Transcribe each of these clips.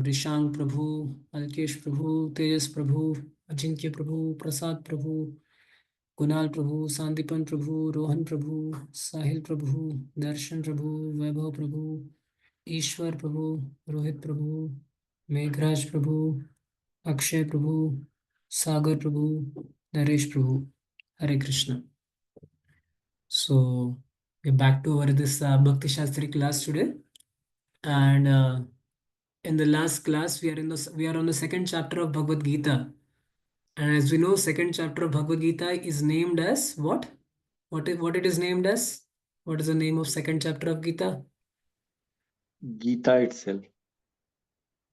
Rishang Prabhu, Alkesh Prabhu, Tejas Prabhu, Ajinkya Prabhu, Prasad Prabhu, Kunal Prabhu, Sandipan Prabhu, Rohan Prabhu, Sahil Prabhu, Darshan Prabhu, Vaibhav Prabhu, Ishwar Prabhu, Rohit Prabhu, Meghraj Prabhu, Akshay Prabhu, Sagar Prabhu, Naresh Prabhu. Hare Krishna. So we're back to our this Bhakti Shastri class today, and in the last class we are on the second chapter of Bhagavad Gita, and as we know, second chapter of Bhagavad Gita is named as what? What it is named as? What is the name of second chapter of Gita? Gita itself.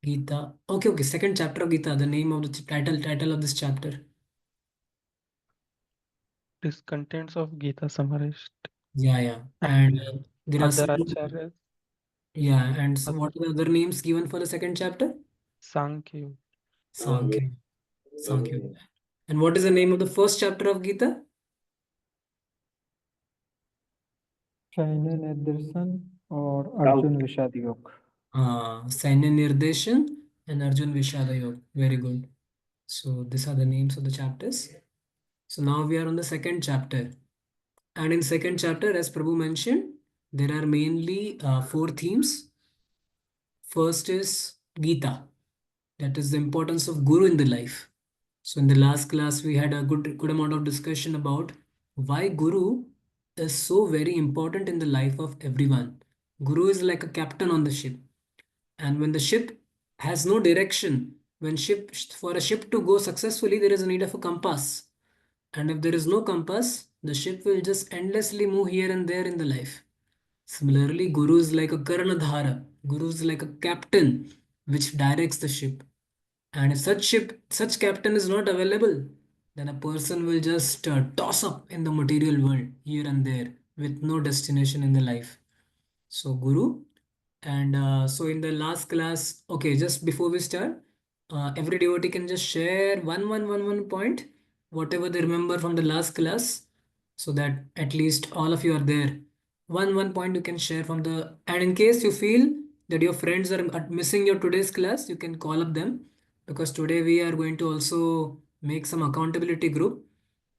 Gita. Okay. Second chapter of Gita. The name of the title of this chapter. This contents of Gita summarized. Yeah. And And there are other some. acharyas, Yeah. And so what are the other names given for the second chapter? Sankhya, Sankhya. Sankhya. And what is the name of the first chapter of Gita? Shaina Nirdasan or Arjun Vishad Yog. Saina Nirdeshan and Arjun Vishada Yog. Very good. So these are the names of the chapters. So now we are on the second chapter. And in second chapter, as Prabhu mentioned, there are mainly four themes. First is Gita. That is the importance of Guru in the life. So in the last class, we had a good amount of discussion about why Guru is so very important in the life of everyone. Guru is like a captain on the ship. And when the ship has no direction, for a ship to go successfully, there is a need of a compass. And if there is no compass, the ship will just endlessly move here and there in the life. Similarly, Guru is like a Karanadhara. Guru is like a captain which directs the ship. And if such captain is not available, then a person will just toss up in the material world here and there with no destination in the life. So Guru, and so in the last class, okay, just before we start, every devotee can just share one point, whatever they remember from the last class, so that at least all of you are there. One point you can share from the, and in case you feel that your friends are missing your today's class, you can call up them, because today we are going to also make some accountability group,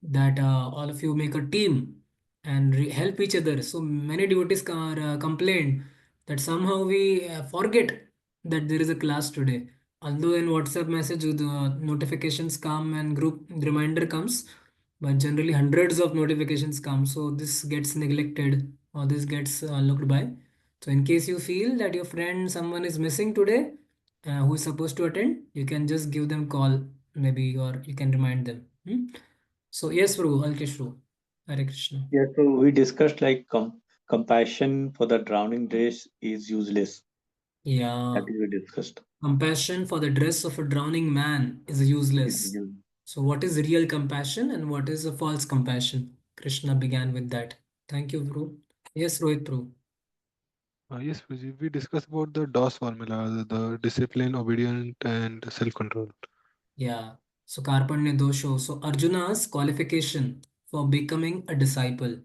that all of you make a team and help each other. So many devotees complained that somehow we forget that there is a class today. Although in WhatsApp message the notifications come and group reminder comes, but generally hundreds of notifications come. So this gets neglected or this gets looked by. So in case you feel that your friend, someone is missing today, who is supposed to attend, you can just give them call maybe, or you can remind them. So yes, Prabhu, Alkeshru. Hare Krishna. Yeah, so we discussed like compassion for the drowning race is useless. Yeah. That is we discussed. Compassion for the dress of a drowning man is useless. So what is real compassion and what is a false compassion? Krishna began with that. Thank you, Prabhu. Yes, Rohit Prabhu. yes, Puji, we discussed about the DOS formula, the discipline, obedient, and self-control. Yeah. So Karpanya Dosho. So Arjuna's qualification for becoming a disciple.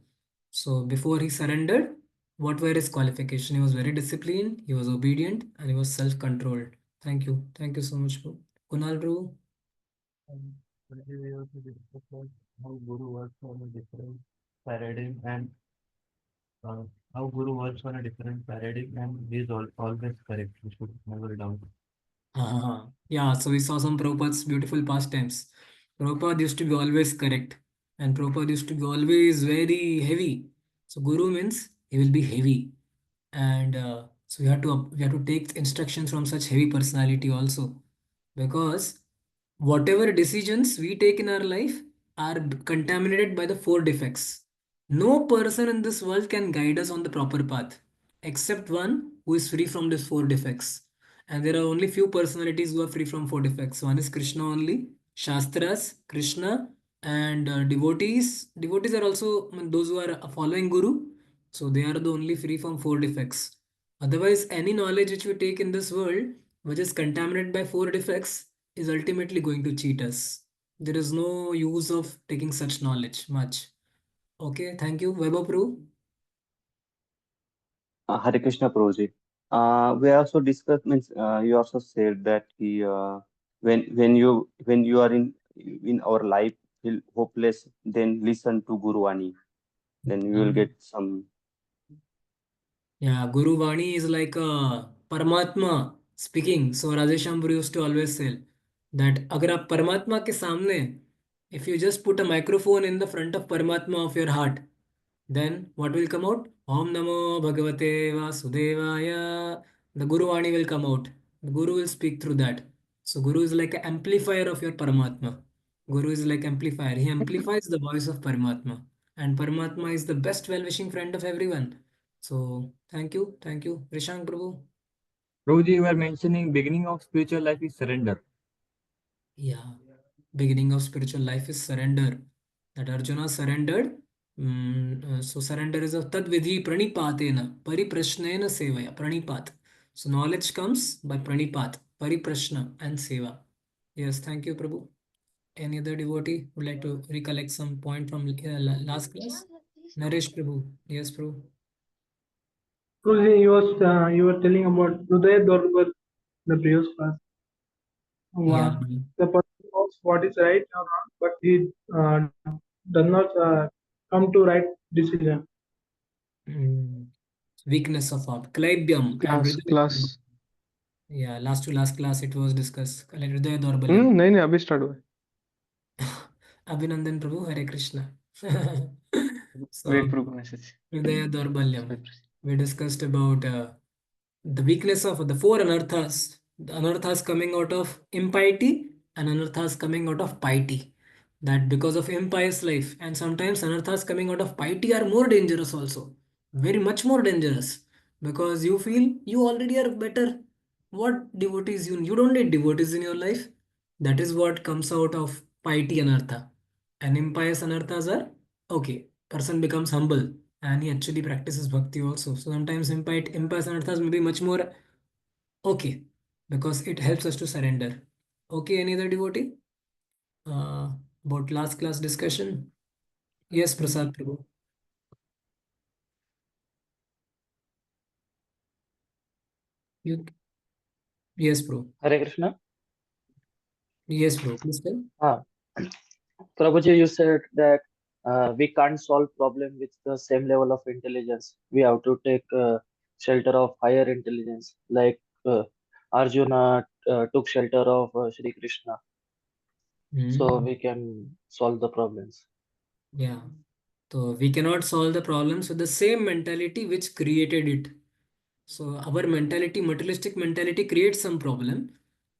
So before he surrendered, what were his qualifications? He was very disciplined, he was obedient, and he was self-controlled. Thank you. Thank you so much, Prabhu. Kunal Prabhu. We also discussed about how Guru works on a different paradigm and how Guru works on a different paradigm and he is always correct. We should never doubt. Yeah, so we saw some Prabhupada's beautiful pastimes. Prabhupada used to be always correct, and Prabhupada used to be always very heavy. So Guru means he will be heavy, and so we have to take instructions from such heavy personality also, because whatever decisions we take in our life are contaminated by the four defects. No person in this world can guide us on the proper path except one who is free from these four defects. And there are only few personalities who are free from four defects. One is Krishna only, Shastras, Krishna, and devotees. Devotees are also, I mean, those who are following Guru. So they are the only free from four defects. Otherwise, any knowledge which we take in this world, which is contaminated by four defects, is ultimately going to cheat us. There is no use of taking such knowledge much. Okay, thank you. Vaibhav Prabhu. Hare Krishna Prabhuji. We also discussed, means you also said that when you are in our life feel hopeless, then listen to Guru Vani, then you will get some. Yeah, Guru Vani is like a Paramatma speaking. So Radheshambhur used to always say that अगर आप परमात्मा के सामने, if you just put a microphone in the front of Paramatma of your heart, then what will come out? Om Namo Bhagavate Vasudevaya. The Guru Vani will come out. The Guru will speak through that. So Guru is like an amplifier of your Paramatma. Guru is like amplifier. He amplifies the voice of Paramatma. And Paramatma is the best well-wishing friend of everyone. So thank you, Rishank Prabhu. Prabhuji, you were mentioning beginning of spiritual life is surrender. Yeah, beginning of spiritual life is surrender. That Arjuna surrendered. So surrender is a tad vidhi pranipatena, pariprashnena sevaya, pranipat. So knowledge comes by pranipat, pariprashna and seva. Yes, thank you, Prabhu. Any other devotee would like to recollect some point from last class? Naresh Prabhu. Yes, Prabhu. Guruji, you were telling about Hridaya Dorbar, the previous class. Yeah. The person knows what is right or wrong, but he does not come to right decision. Weakness of heart. Klaibyam and class Hridaya. Class Yeah, last to last class it was discussed. Hridaya Dorbalyam. नहीं नहीं अभी start हुआ है Abhinandan Prabhu, Hare Krishna. So, wait proof message Hridaya Dorbalyam. We discussed about the weakness of the four anarthas. The anarthas coming out of impiety and anarthas coming out of piety. That because of impious life and sometimes anarthas coming out of piety are more dangerous also. Very much more dangerous. Because you feel you already are better. What devotees you don't need devotees in your life. That is what comes out of piety anartha. And impious anarthas are okay. Person becomes humble and he actually practices bhakti also. So sometimes impious anarthas may be much more okay because it helps us to surrender. Okay, any other devotee? About last class discussion? Yes, Prasad Prabhu. You, yes, bro. Hare Krishna. Yes, bro. Please tell. Ah, Prabhuji, you said that we can't solve problem with the same level of intelligence. We have to take shelter of higher intelligence, like Arjuna took shelter of Shri Krishna, so we can solve the problems. Yeah. So we cannot solve the problems with the same mentality which created it. So our mentality, materialistic mentality creates some problem.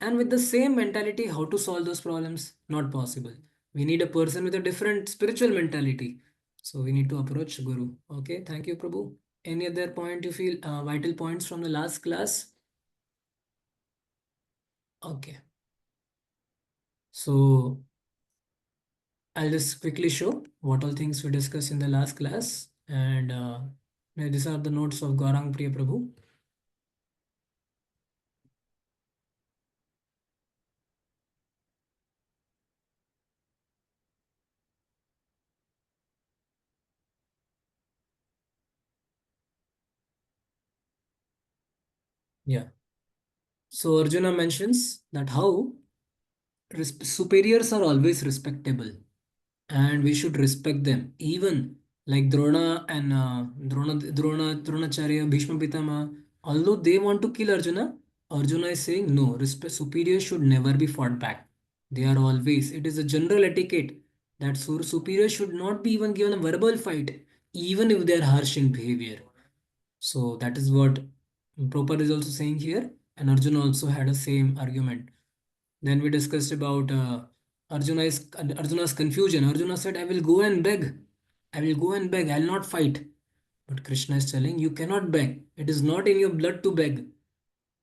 And with the same mentality, how to solve those problems? Not possible. We need a person with a different spiritual mentality. So we need to approach Guru. Okay, thank you, Prabhu. Any other point you feel vital points from the last class? Okay. So I'll just quickly show what all things we discussed in the last class. And these are the notes of Gaurang Priya Prabhu. Yeah. So Arjuna mentions that how superiors are always respectable and we should respect them. Even like Drona and Dronacharya, Bhishma Pitama, although they want to kill Arjuna, Arjuna is saying no, respect superiors should never be fought back. They are always, it is a general etiquette that superiors should not be even given a verbal fight, even if they are harsh in behavior. So that is what Prabhupada is also saying here, and Arjuna also had a same argument. Then we discussed about Arjuna's confusion. Arjuna said, "I will go and beg. I will go and beg. I will not fight." But Krishna is telling, "You cannot beg. It is not in your blood to beg.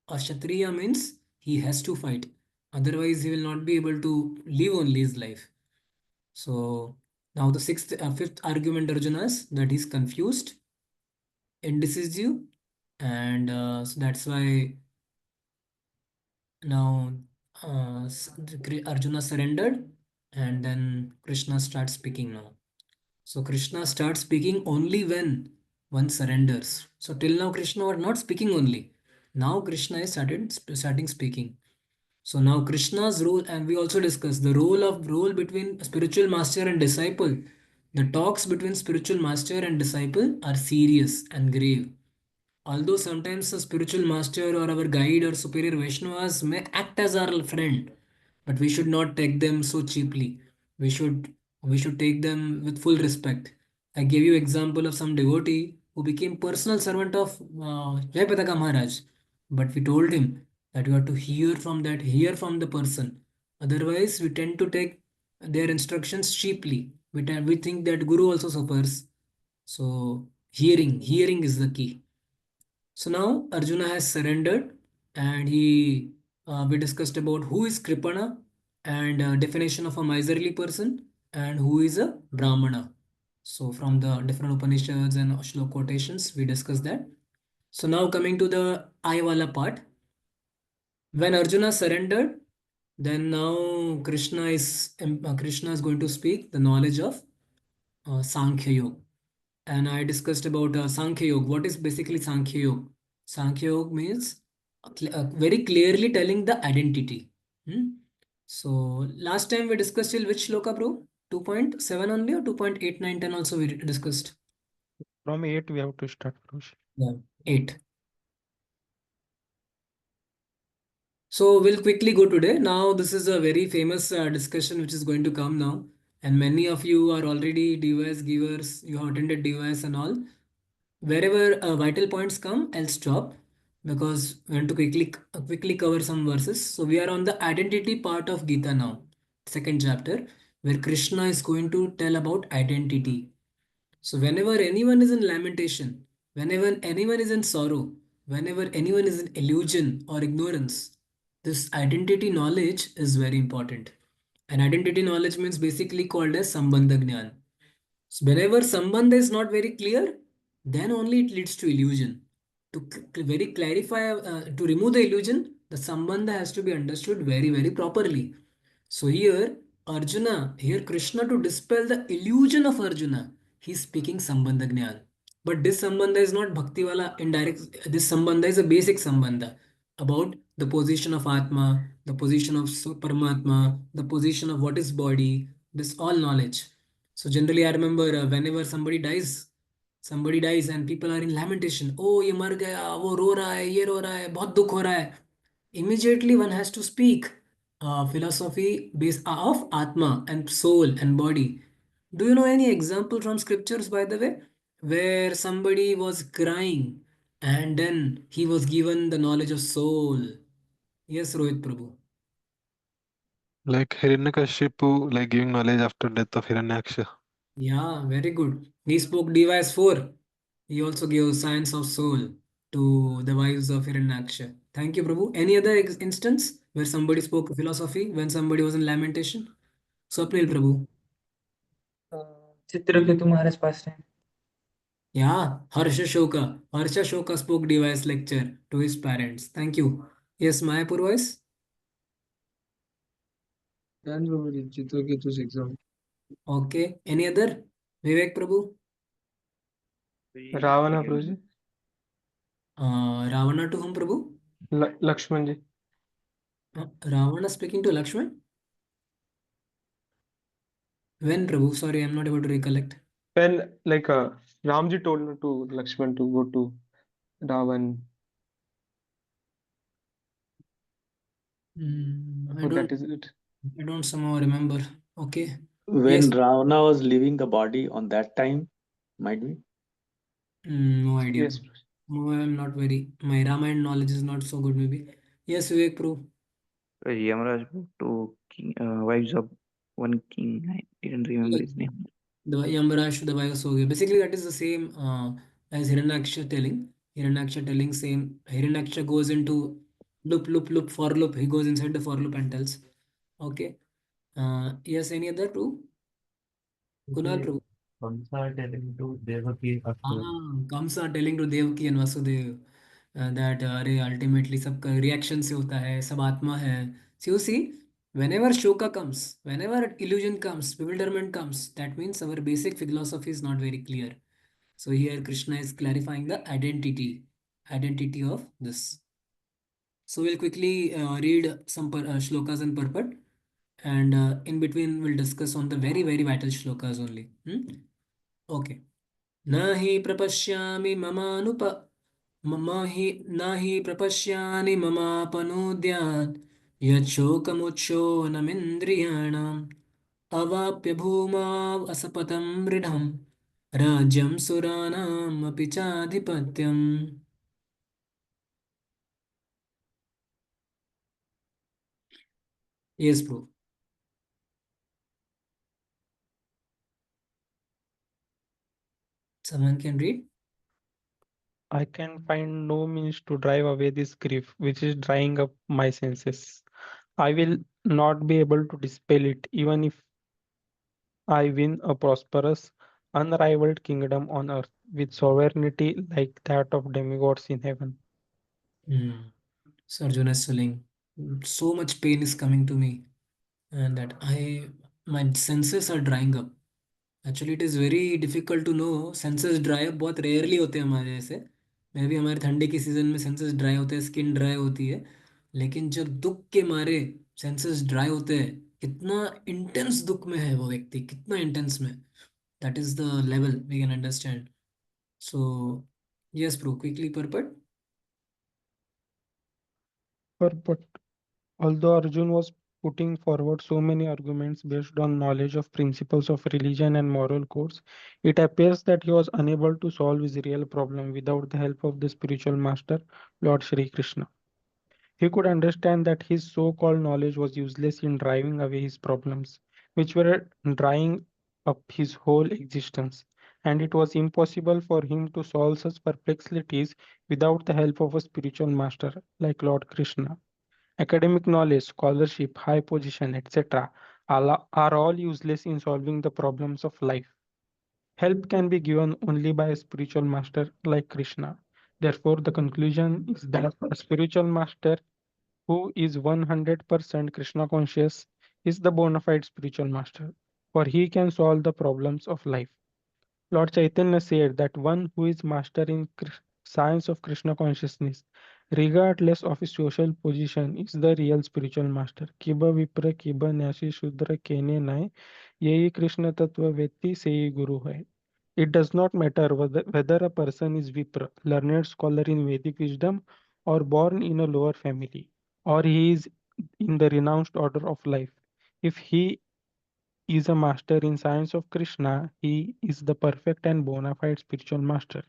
A Kshatriya means he has to fight. Otherwise, he will not be able to live only his life." So now the fifth argument Arjuna is that he's confused, indecisive, and so that's why now Arjuna surrendered, and then Krishna starts speaking now. So Krishna starts speaking only when one surrenders. So till now Krishna was not speaking only. Now Krishna is starting speaking. So now Krishna's role, and we also discussed the role between spiritual master and disciple. The talks between spiritual master and disciple are serious and grave. Although sometimes a spiritual master or our guide or superior Vaishnavas may act as our friend, but we should not take them so cheaply. We should we should take them with full respect. I gave you example of some devotee who became personal servant of Jayapataka Maharaj, but we told him that you have to hear from the person. Otherwise, we tend to take their instructions cheaply. We think that Guru also suffers. So hearing is the key. So now Arjuna has surrendered, and we discussed about who is Kripana and definition of a miserly person and who is a Brahmana. So from the different Upanishads and Shlok quotations, we discussed that. So now coming to the Aiwala part. When Arjuna surrendered, then now Krishna is going to speak the knowledge of Sankhya Yoga. And I discussed about Sankhya Yoga. What is basically Sankhya Yoga? Sankhya Yoga means very clearly telling the identity. Hmm? So last time we discussed till which shloka, bro? 2.7 only or 2.8, 9, 10 also we discussed? From 8 we have to start, Prabhuji. Yeah, 8. So we'll quickly go today. Now this is a very famous discussion which is going to come now. And many of you are already device givers. You have attended device and all. Wherever vital points come, I'll stop because we want to quickly cover some verses. So we are on the identity part of Gita now, second chapter, where Krishna is going to tell about identity. So whenever anyone is in lamentation, whenever anyone is in sorrow, whenever anyone is in illusion or ignorance, this identity knowledge is very important. And identity knowledge means basically called as Sambandha Jnana. So whenever Sambandha is not very clear, then only it leads to illusion. To very clarify, to remove the illusion, the Sambandha has to be understood very, very properly. So here Krishna to dispel the illusion of Arjuna, he's speaking Sambandha Jnana. But this Sambandha is not Bhakti wala indirect, this Sambandha is a basic Sambandha about the position of Atma, the position of Paramatma, the position of what is body, this all knowledge. So generally I remember whenever somebody dies and people are in lamentation, oh ये मर गया, वो रो रहा है, ये रो रहा है, बहुत दुख हो रहा है. Immediately one has to speak philosophy based of Atma and soul and body. Do you know any example from scriptures, by the way, where somebody was crying and then he was given the knowledge of soul? Yes, Rohit Prabhu. Like Hiranyakashipu, like giving knowledge after death of Hiranyaksha. Yeah, very good. He spoke device 4. He also gave science of soul to the wives of Hiranyaksha. Thank you, Prabhu. Any other instance where somebody spoke philosophy when somebody was in lamentation? Swapnil Prabhu. Chitraketu Maharaj past time. Yeah, Harsha Shoka. Harsha Shoka spoke device lecture to his parents. Thank you. Yes, Mayapur voice. And Prabhuji, Chitraketu's exam. Okay. Any other? Vivek Prabhu. Ravana, Prabhuji. Ravana to whom, Prabhu? Lakshmanji. Ravana speaking to Lakshman? When, Prabhu? Sorry, I'm not able to recollect. When Ramji told to Lakshman to go to Ravan. So that is it. I don't somehow remember. Okay. When Yes. Ravana was leaving the body on that time, might be. No idea. Yes. No, I'm not very. My Ramayana knowledge is not so good, maybe. Yes, Vivek Prabhu. Yamaraj to king, wives of one king. I didn't remember his name. The Yamraj, the Vayasogya. Basically, that is the same as Hiranyaksha telling. Hiranyaksha telling same. Hiranyaksha goes into loop, for loop. He goes inside the for loop and tells. Okay. Yes, any other Prabhu? Kunal Prabhu. Kamsa telling to Devaki after. Kamsa telling to Devaki and Vasudeva that अरे ultimately सबका reaction से होता है, सब आत्मा है. So you see, whenever shoka comes, whenever illusion comes, bewilderment comes, that means our basic philosophy is not very clear. So here Krishna is clarifying the identity of this. So we'll quickly read some shlokas in purport, and in between we'll discuss on the very very vital shlokas only. Okay. न हि प्रपश्यामि ममानुप मम हि न हि प्रपश्यामि ममापनोद्यात् यच्छोकमुच्छोनमिन्द्रियाणाम् अवाप्य भूमाव असपतं मृढम् राज्यं सुराणाम् अपि चाधिपत्यम्. Yes, bro. Someone can read? I can find no means to drive away this grief, which is drying up my senses. I will not be able to dispel it, even if I win a prosperous, unrivaled kingdom on earth, with sovereignty like that of demigods in heaven. So Arjuna is telling, so much pain is coming to me, and that my senses are drying up. Actually, it is very difficult to know. Senses dry up बहुत rarely होते हैं हमारे ऐसे. मे भी हमारे ठंडे की season में सेंसेस ड्राई होते हैं, स्किन ड्राई होती है. लेकिन जब दुख के मारे सेंसेस ड्राई होते हैं, कितना इंटेंस दुख में है वो व्यक्ति, कितना इंटेंस में. That is the level we can understand. So, yes, bro, quickly purport. But although Arjun was putting forward so many arguments based on knowledge of principles of religion and moral codes, it appears that he was unable to solve his real problem without the help of the spiritual master, Lord Shri Krishna. He could understand that his so called knowledge was useless in driving away his problems, which were drying up his whole existence, and it was impossible for him to solve such perplexities without the help of a spiritual master like Lord Krishna. Academic knowledge, scholarship, high position, etc., are all useless in solving the problems of life. Help can be given only by a spiritual master like Krishna. Therefore, the conclusion is that a spiritual master who is 100% Krishna conscious is the bona fide spiritual master, for he can solve the problems of life. Lord Chaitanya said that one who is master in science of Krishna consciousness, regardless of his social position, is the real spiritual master. Kiba Vipra Kiba Nyashi Shudra Kene Nai, Yehi Krishna Tattva Veti Sehi Guru Hai. It does not matter whether a person is Vipra, learned scholar in Vedic wisdom, or born in a lower family, or he is in the renounced order of life. If he is a master in science of Krishna, he is the perfect and bona fide spiritual master.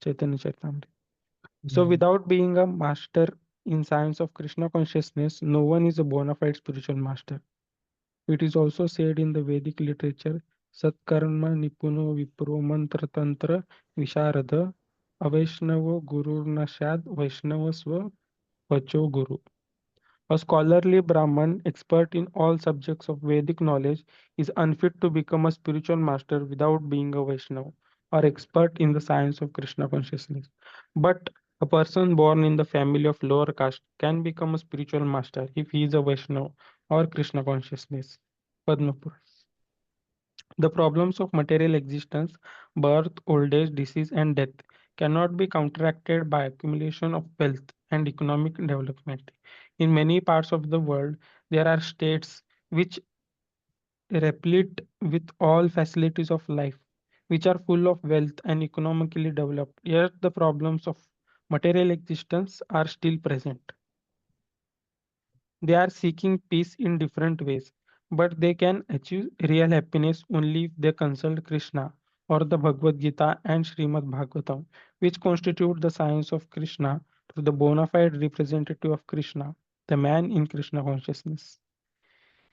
Chaitanya Charitamrita. So, without being a master in science of Krishna consciousness, no one is a bona fide spiritual master. It is also said in the Vedic literature, Satkarma Nipuno Vipro Mantra Tantra Visharada Avaishnavo Guru Nashad Vaishnavasva Vacho Guru. A scholarly Brahman, expert in all subjects of Vedic knowledge, is unfit to become a spiritual master without being a Vaishnava or expert in the science of Krishna consciousness. But a person born in the family of lower caste can become a spiritual master if he is a Vaishnava or Krishna consciousness. Padmapur. The problems of material existence, birth, old age, disease, and death, cannot be counteracted by accumulation of wealth and economic development. In many parts of the world, there are states which replete with all facilities of life, which are full of wealth and economically developed, yet the problems of material existence are still present. They are seeking peace in different ways, but they can achieve real happiness only if they consult Krishna or the Bhagavad Gita and Srimad Bhagavatam, which constitute the science of Krishna to the bona fide representative of Krishna, the man in Krishna consciousness.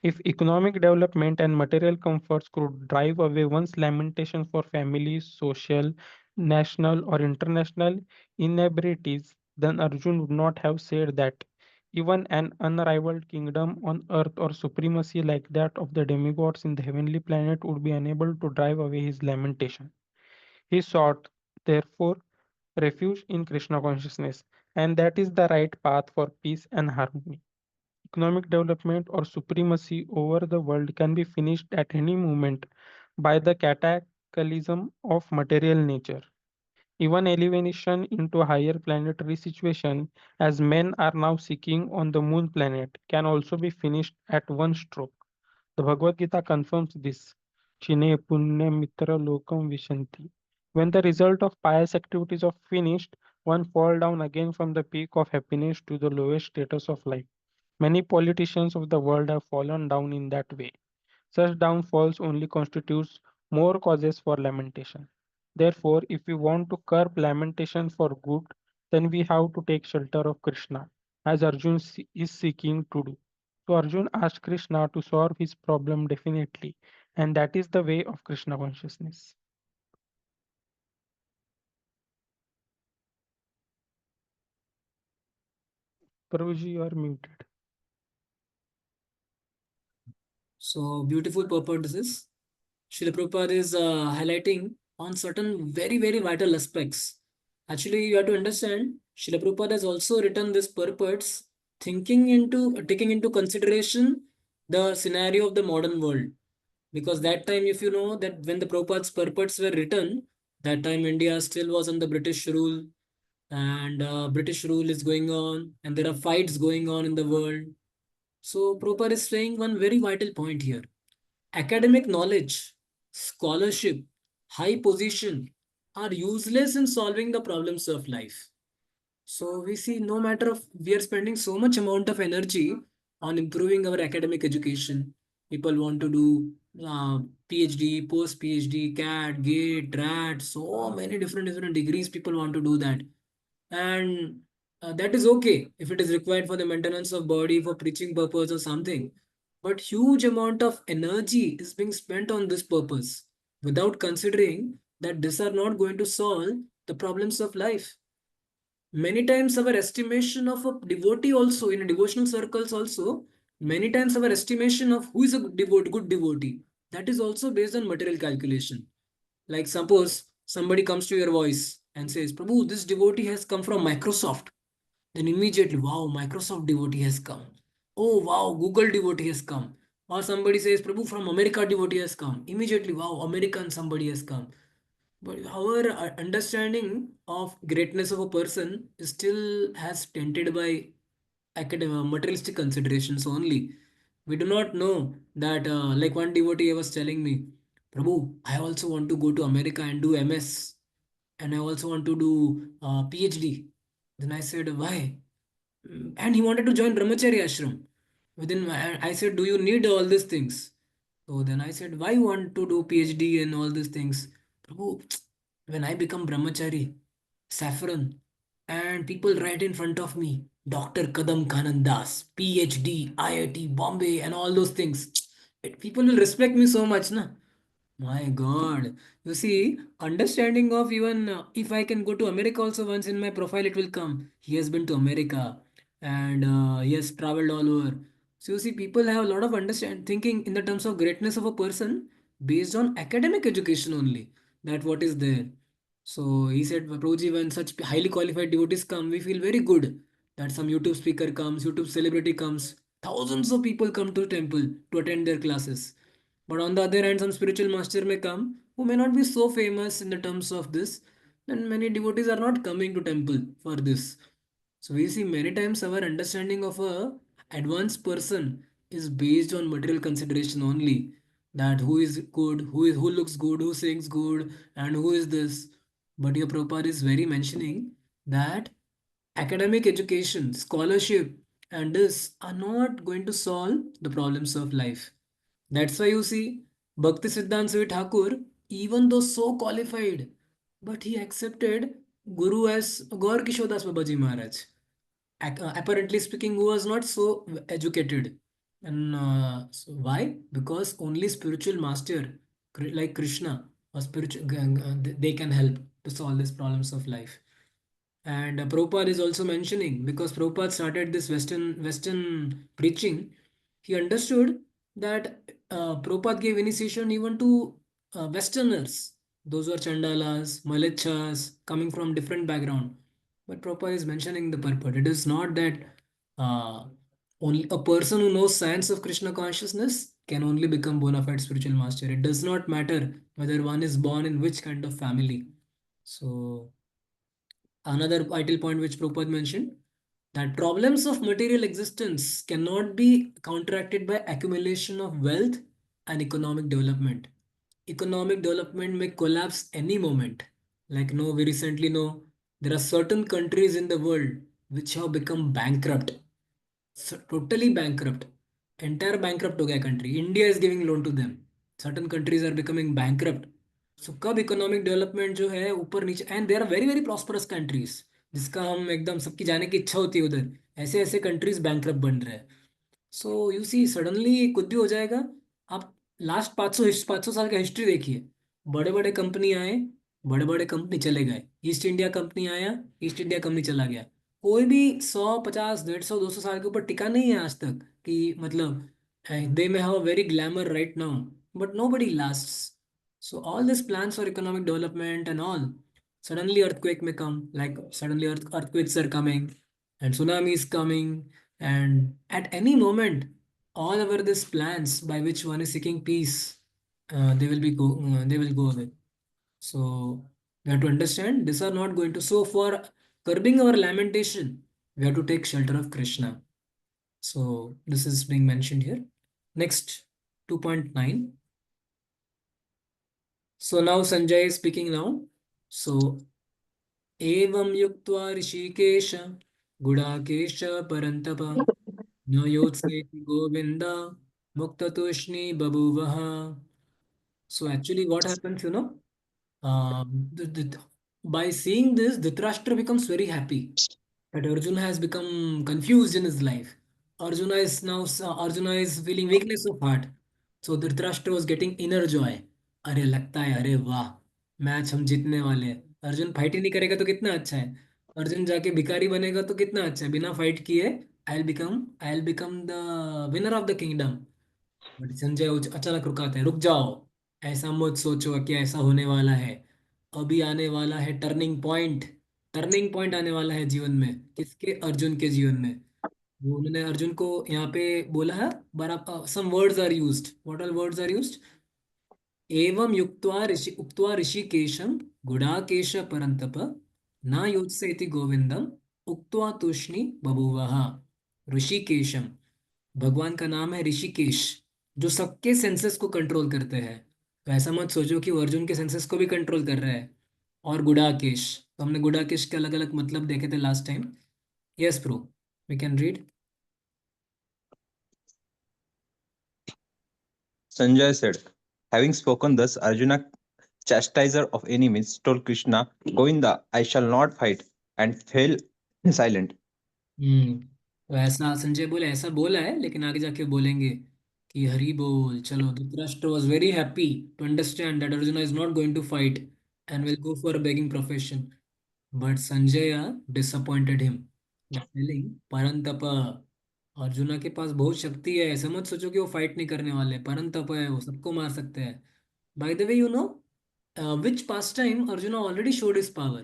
If economic development and material comforts could drive away one's lamentation for family, social, national, or international inabilities, then Arjun would not have said that even an unrivaled kingdom on earth or supremacy like that of the demigods in the heavenly planet would be unable to drive away his lamentation. He sought, therefore, refuge in Krishna consciousness, and that is the right path for peace and harmony. Economic development or supremacy over the world can be finished at any moment by the cataclysm of material nature. Even elevation into a higher planetary situation, as men are now seeking on the moon planet, can also be finished at one stroke. The Bhagavad Gita confirms this. Chine punya mitra lokam vishanti. When the result of pious activities are finished, one fall down again from the peak of happiness to the lowest status of life. Many politicians of the world have fallen down in that way. Such downfalls only constitutes more causes for lamentation. Therefore, if we want to curb lamentation for good, then we have to take shelter of Krishna, as Arjun is seeking to do. So Arjun asked Krishna to solve his problem definitely, and that is the way of Krishna consciousness. Prabhuji, you are muted. So beautiful purport this is. Srila Prabhupada is highlighting on certain very, very vital aspects. Actually, you have to understand, Srila Prabhupada has also written this purports taking into consideration the scenario of the modern world. Because that time, if you know that when the Prabhupada's purports were written, that time India still was under British rule, and British rule is going on, and there are fights going on in the world. So Prabhupada is saying one very vital point here. Academic knowledge, scholarship, high position are useless in solving the problems of life. So we see no matter of we are spending so much amount of energy on improving our academic education. People want to do PhD, post PhD, CAT, GATE, RAT, so many different degrees. People want to do that, and that is okay if it is required for the maintenance of body, for preaching purpose or something. But huge amount of energy is being spent on this purpose without considering that these are not going to solve the problems of life. Many times our estimation of a devotee also in a devotional circles also, many times our estimation of who is a good devotee, that is also based on material calculation. Like suppose somebody comes to your voice and says, Prabhu, this devotee has come from Microsoft. Then immediately, wow, Microsoft devotee has come. Oh, wow, Google devotee has come. Or somebody says, Prabhu, from America devotee has come. Immediately, wow, American somebody has come. But our understanding of greatness of a person is still has tainted by academic materialistic considerations only. We do not know that, like one devotee was telling me, Prabhu, I also want to go to America and do MS, and I also want to do PhD. Then I said, why? And he wanted to join Brahmacharya ashram. I said, do you need all these things? So then I said, why you want to do PhD and all these things? Prabhu, when I become brahmachari, saffron, and people right in front of me, Dr. Kadam Kanan Das, PhD, IIT, Bombay, and all those things, people will respect me so much, na? My God. You see, understanding of even if I can go to America also once in my profile, it will come. He has been to America and he has traveled all over. So you see, people have a lot of thinking in the terms of greatness of a person based on academic education only. That what is there. So he said, Prabhuji, when such highly qualified devotees come, we feel very good that some YouTube speaker comes, YouTube celebrity comes. Thousands of people come to temple to attend their classes. But on the other hand, some spiritual master may come who may not be so famous in the terms of this. Then many devotees are not coming to temple for this. So we see many times our understanding of a advanced person is based on material consideration only. That who is good, who looks good, who sings good, and who is this. But your Prabhupada is very mentioning that academic education, scholarship, and this are not going to solve the problems of life. That's why you see Bhakti Siddhanta Swami Thakur, even though so qualified, but he accepted Guru as Gaur Kishodas Babaji Maharaj. Apparently speaking, who was not so educated. And so why? Because only spiritual master like Krishna or spiritual, they can help to solve these problems of life. And Prabhupada is also mentioning because Prabhupada started this Western preaching, he understood that Prabhupada gave initiation even to Westerners, those who are Chandalas, Malechas, coming from different background. But Prabhupada is mentioning the purport. It is not that uh, only a person who knows science of Krishna consciousness can only become bona fide spiritual master. It does not matter whether one is born in which kind of family. So Another vital point which Prabhupada mentioned, that problems of material existence cannot be counteracted by accumulation of wealth and economic development. Economic development may collapse any moment. Like no, we recently know there are certain countries in the world which have become bankrupt, totally bankrupt, entire bankrupt हो गया country. India is giving loan to them. Certain countries are becoming bankrupt. So कब economic development जो है ऊपर नीचे, and there are very very prosperous countries जिसका हम एकदम सबकी जाने की इच्छा होती है उधर, ऐसे ऐसे कंट्रीज बैंकरप्ट बन रहे हैं. सो यू सी सडनली कुछ भी हो जाएगा. आप लास्ट 500 साल का हिस्ट्री देखिए. बड़े बड़े कंपनी आए, बड़े बड़े कंपनी चले गए. ईस्ट इंडिया कंपनी आया, ईस्ट इंडिया कंपनी चला गया. कोई भी 100 50 150 200 साल के ऊपर टिका नहीं है आज तक कि मतलब they may have a very glamour right now, but nobody lasts. So all these plans for economic development and all, suddenly earthquake may come, like suddenly earthquakes are coming and tsunami is coming, and at any moment, all over these plans by which one is seeking peace, they will go away. So we have to understand these are not going to. So for curbing our lamentation, we have to take shelter of Krishna. So this is being mentioned here. Next, 2.9. So now Sanjay is speaking now. So evam yuktva rishikesh gudakesh parantapa no yotseti govinda muktatushni babuvaha. So actually what happens, by seeing this, Dhritarashtra becomes very happy that Arjuna has become confused in his life. Arjuna is feeling weakness of heart. So Dhritarashtra was getting inner joy. अरे लगता है, अरे वाह, match हम जीतने वाले हैं. Arjun fight ही नहीं करेगा तो कितना अच्छा है. अर्जुन जाके भिखारी बनेगा तो कितना अच्छा है. बिना फाइट किए I will become the winner of the kingdom. But Sanjay अचानक रुकाते हैं, रुक जाओ, ऐसा मत सोचो कि ऐसा होने वाला है. अभी आने वाला है टर्निंग पॉइंट. टर्निंग पॉइंट आने वाला है जीवन में. किसके? अर्जुन के जीवन में. वो उन्होंने अर्जुन को यहाँ पे बोला है, बराबर some words are used. What are words are used? एवं उक्त्वा ऋषिकेशं गुडाकेश परंतप न योत्सयति गोविंदम उक्त्वा तूष्णी बभूवः. ऋषिकेशम, भगवान का नाम है ऋषिकेश, जो सबके सेंसेस को कंट्रोल करते हैं. तो ऐसा मत सोचो कि वो अर्जुन के सेंसेस को भी कंट्रोल कर रहा है. और गुडाकेश, तो हमने गुडाकेश के अलग अलग मतलब देखे थे last time. Yes pro, we can read. Sanjay said, having spoken thus, Arjuna, chastiser of enemies, told Krishna, Govinda, I shall not fight, and fell silent. तो ऐसा संजय बोले, ऐसा बोला है, लेकिन आगे जाके बोलेंगे कि हरि बोल. चलो, Dhritarashtra was very happy to understand that Arjuna is not going to fight and will go for a begging profession. But Sanjaya disappointed him by telling परंतप. Arjuna के पास बहुत शक्ति है, ऐसा मत सोचो कि वो फाइट नहीं करने वाले. परंतप है, वो सबको मार सकते हैं. By the way, which pastime Arjuna already showed his power.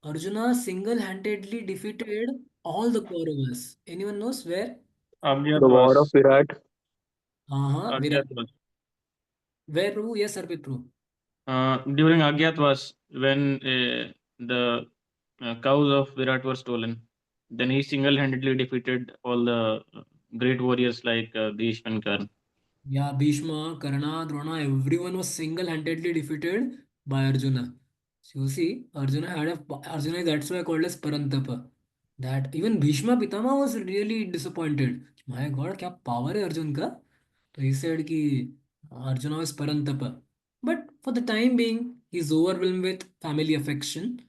Arjuna single-handedly defeated all the Kauravas. Anyone knows where? The war of Agyatwas. Virat. Virat. Agyatwas. Where, Prabhu? Yes, Arpit, Prabhu. During Agyatwas, when the cows of Virat were stolen, then he single-handedly defeated all the great warriors like Bhishma and Karna. Yeah, Bhishma, Karna, Drona, everyone was single-handedly defeated by Arjuna. So you see, Arjuna is that's why called as Parantapa. That even Bhishma Pitama was really disappointed. My God, क्या power है अर्जुन का? तो he said कि Arjuna was Parantapa. But for the time being, he's overwhelmed with family affection,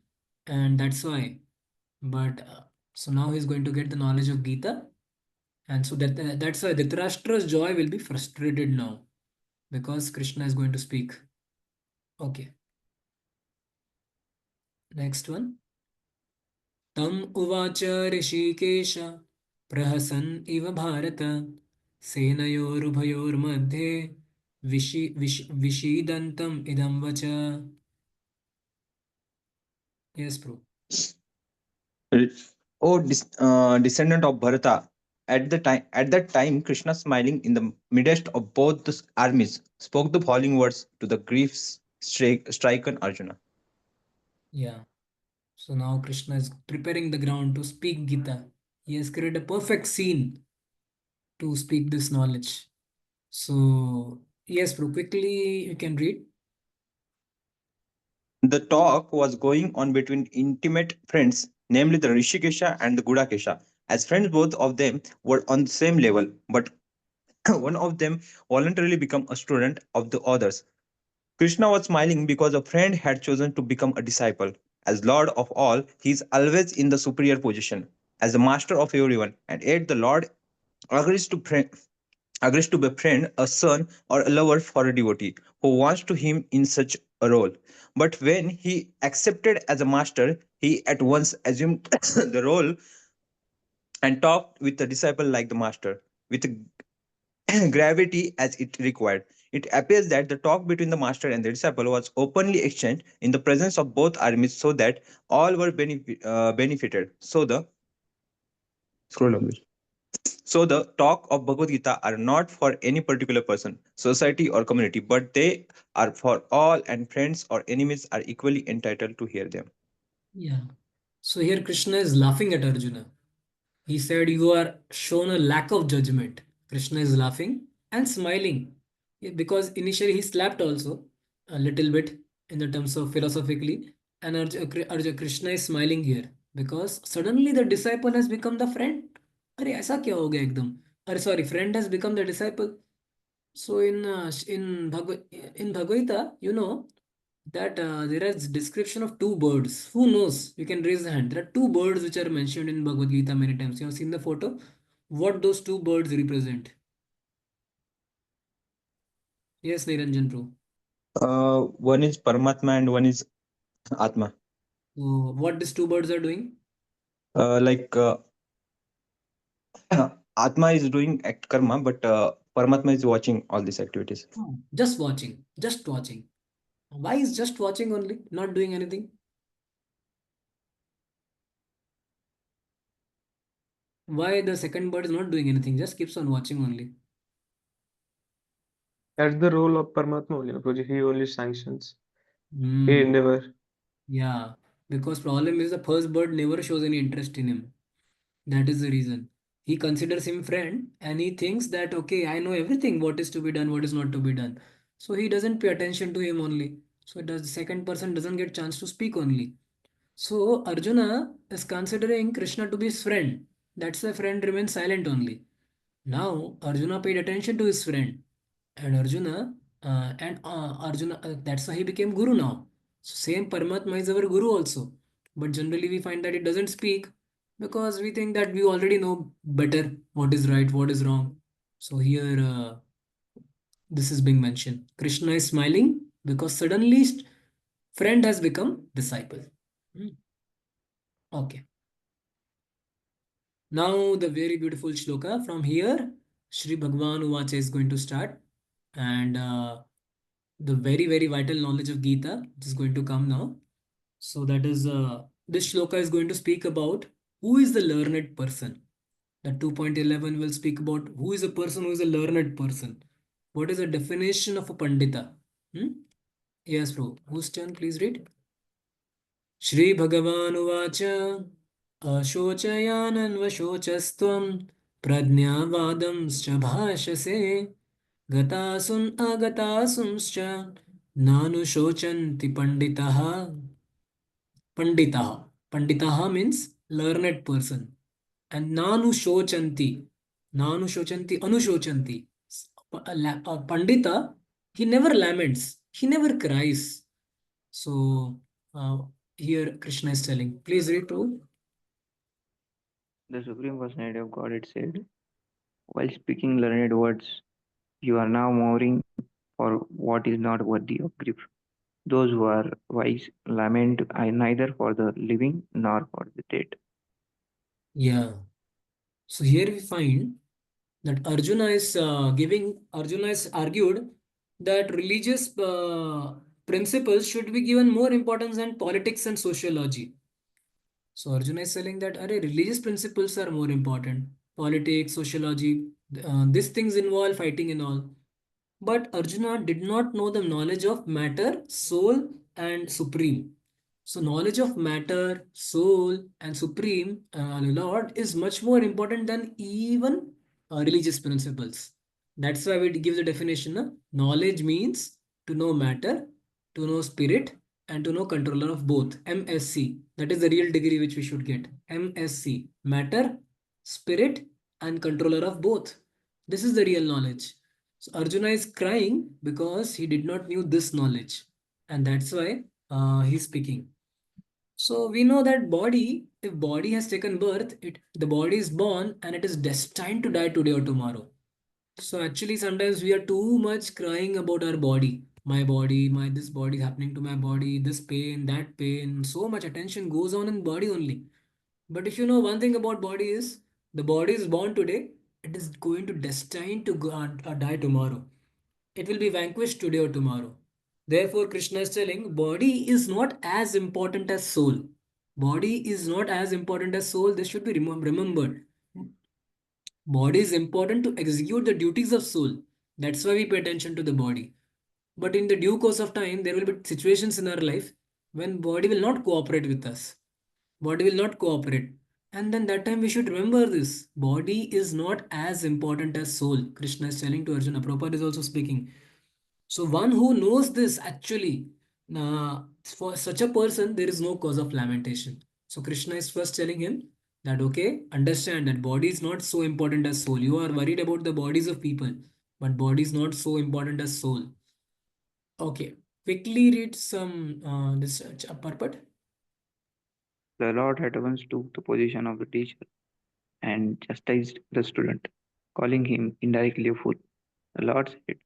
and that's why. But so now he's going to get the knowledge of Gita, and so that's why Dhritarashtra's joy will be frustrated now because Krishna is going to speak. Okay. Next one. Tam uvacha rishikesh prahasan iva bharata senayorubhayor madhe vishidantam idam vacha. Yes, bro. Descendant of Bharata, at that time, Krishna, smiling in the midst of both the armies, spoke the following words to the grief stricken Arjuna. Yeah. So now Krishna is preparing the ground to speak Gita. He has created a perfect scene to speak this knowledge. So, yes, bro, quickly you can read. The talk was going on between intimate friends, namely the Rishikesha and the Gudakesha. As friends, both of them were on the same level, but one of them voluntarily became a student of the others. Krishna was smiling because a friend had chosen to become a disciple. As Lord of all, he is always in the superior position, as the master of everyone, and yet the Lord agrees to agrees to befriend a son or a lover for a devotee who wants to him in such a role. But when he accepted as a master, he at once assumed the role and talked with the disciple like the master, with gravity as it required. It appears that the talk between the master and the disciple was openly exchanged in the presence of both armies so that all were benefited. Scroll down. So the talk of Bhagavad Gita are not for any particular person, society or community, but they are for all and friends or enemies are equally entitled to hear them. Yeah. So here Krishna is laughing at Arjuna. He said, "You are shown a lack of judgment." Krishna is laughing and smiling. Yeah, because initially he slapped also a little bit in the terms of philosophically. And Krishna is smiling here because suddenly the disciple has become the friend. अरे ऐसा क्या हो गया एकदम? अरे sorry, friend has become the disciple. So in Bhagavad Gita, you know that there is description of two birds. Who knows? You can raise the hand. There are two birds which are mentioned in Bhagavad Gita many times. You have seen the photo. What those two birds represent? Yes, Niranjan bro. One is Paramatma and one is Atma. So what these two birds are doing? Like Atma is doing act karma, but Paramatma is watching all these activities. Just watching. Just watching. Why is just watching only, not doing anything? Why the second bird is not doing anything? Just keeps on watching only. That's the role of Paramatma only, Prabhuji. He only sanctions. He Hmm. never. Yeah. Because problem is the first bird never shows any interest in him. That is the reason. He considers him friend and he thinks that, okay, I know everything, what is to be done, what is not to be done. So he doesn't pay attention to him only. So does the second person doesn't get chance to speak only. So Arjuna is considering Krishna to be his friend. That's why friend remains silent only. Now Arjuna paid attention to his friend, and Arjuna. That's why he became Guru now. So same Paramatma is our Guru also, but generally we find that it doesn't speak because we think that we already know better what is right, what is wrong. So here this is being mentioned. Krishna is smiling because suddenly friend has become disciple. Hmm. Okay. Now the very beautiful shloka from here, Sri Bhagwan Uvacha is going to start, and the very vital knowledge of Gita is going to come now. So that is this shloka is going to speak about who is the learned person. The 2.11 will speak about who is a person who is a learned person. What is the definition of a pandita? Hmm? Yes, bro. Whose turn? Please read. श्रीभगवानुवाच अशोचयानन्वशोचस्त्वं प्रज्ञावादंश्च भाषसे गतासुन् अगतासुंश्च नानुशोचन्ति पंडितः पंडितः पंडितः means learned person and nanushocanti anushocanti a pandita he never laments, he never cries. So here Krishna is telling, please read to. The Supreme Personality of Godhead said, while speaking learned words, you are now mourning for what is not worthy of grief. Those who are wise lament neither for the living nor for the dead. Yeah. So here we find that Arjuna is argued that religious principles should be given more importance than politics and sociology. So Arjuna is telling that religious principles are more important. Politics, sociology, these things involve fighting and all. But Arjuna did not know the knowledge of matter, soul, and supreme. So knowledge of matter, soul, and supreme Lord is much more important than even religious principles. That's why we give the definition. Knowledge means to know matter, to know spirit, and to know controller of both. MSc. That is the real degree which we should get. MSc. Matter, spirit, and controller of both. This is the real knowledge. So Arjuna is crying because he did not knew this knowledge, and that's why he's speaking. So we know that body, if body has taken birth, the body is born and it is destined to die today or tomorrow. So actually sometimes we are too much crying about our body. My body, my this body is happening to my body, this pain, that pain. So much attention goes on in body only. But if you know one thing about body is the body is born today, it is going to destined to go die tomorrow. It will be vanquished today or tomorrow. Therefore, Krishna is telling body is not as important as soul. Body is not as important as soul. This should be remembered. Body is important to execute the duties of soul. That's why we pay attention to the body. But in the due course of time, there will be situations in our life when body will not cooperate with us. Body will not cooperate. And then that time we should remember this. Body is not as important as soul. Krishna is telling to Arjuna. Prabhupada is also speaking. So one who knows this actually, for such a person, there is no cause of lamentation. So Krishna is first telling him that, okay, understand that body is not so important as soul. You are worried about the bodies of people, but body is not so important as soul. Okay, quickly read some this purport. The Lord at once took the position of the teacher and chastised the student, calling him indirectly a fool. The Lord said,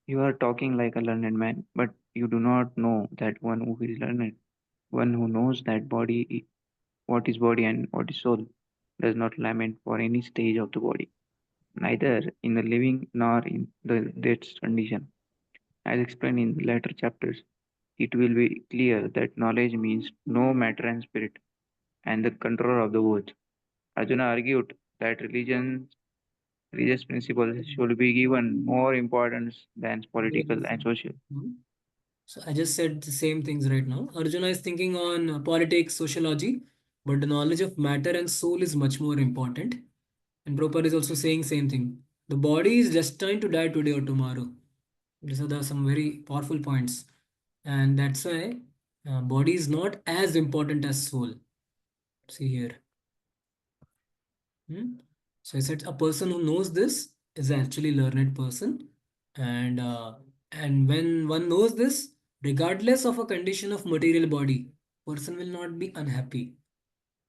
You are talking like a learned man, but you do not know that one who is learned, one who knows that what is body and what is soul, does not lament for any stage of the body, neither in the living nor in the dead's condition. As explained in the later chapters, it will be clear that knowledge means no matter and spirit, and the control of the words. Arjuna argued that religious principles should be given more importance than political and social. So I just said the same things right now. Arjuna is thinking on politics, sociology, but the knowledge of matter and soul is much more important. And Prabhupada is also saying same thing. The body is destined to die today or tomorrow. These are some very powerful points. And that's why body is not as important as soul. See here. So I said a person who knows this is actually learned person. And when one knows this, regardless of a condition of material body, person will not be unhappy.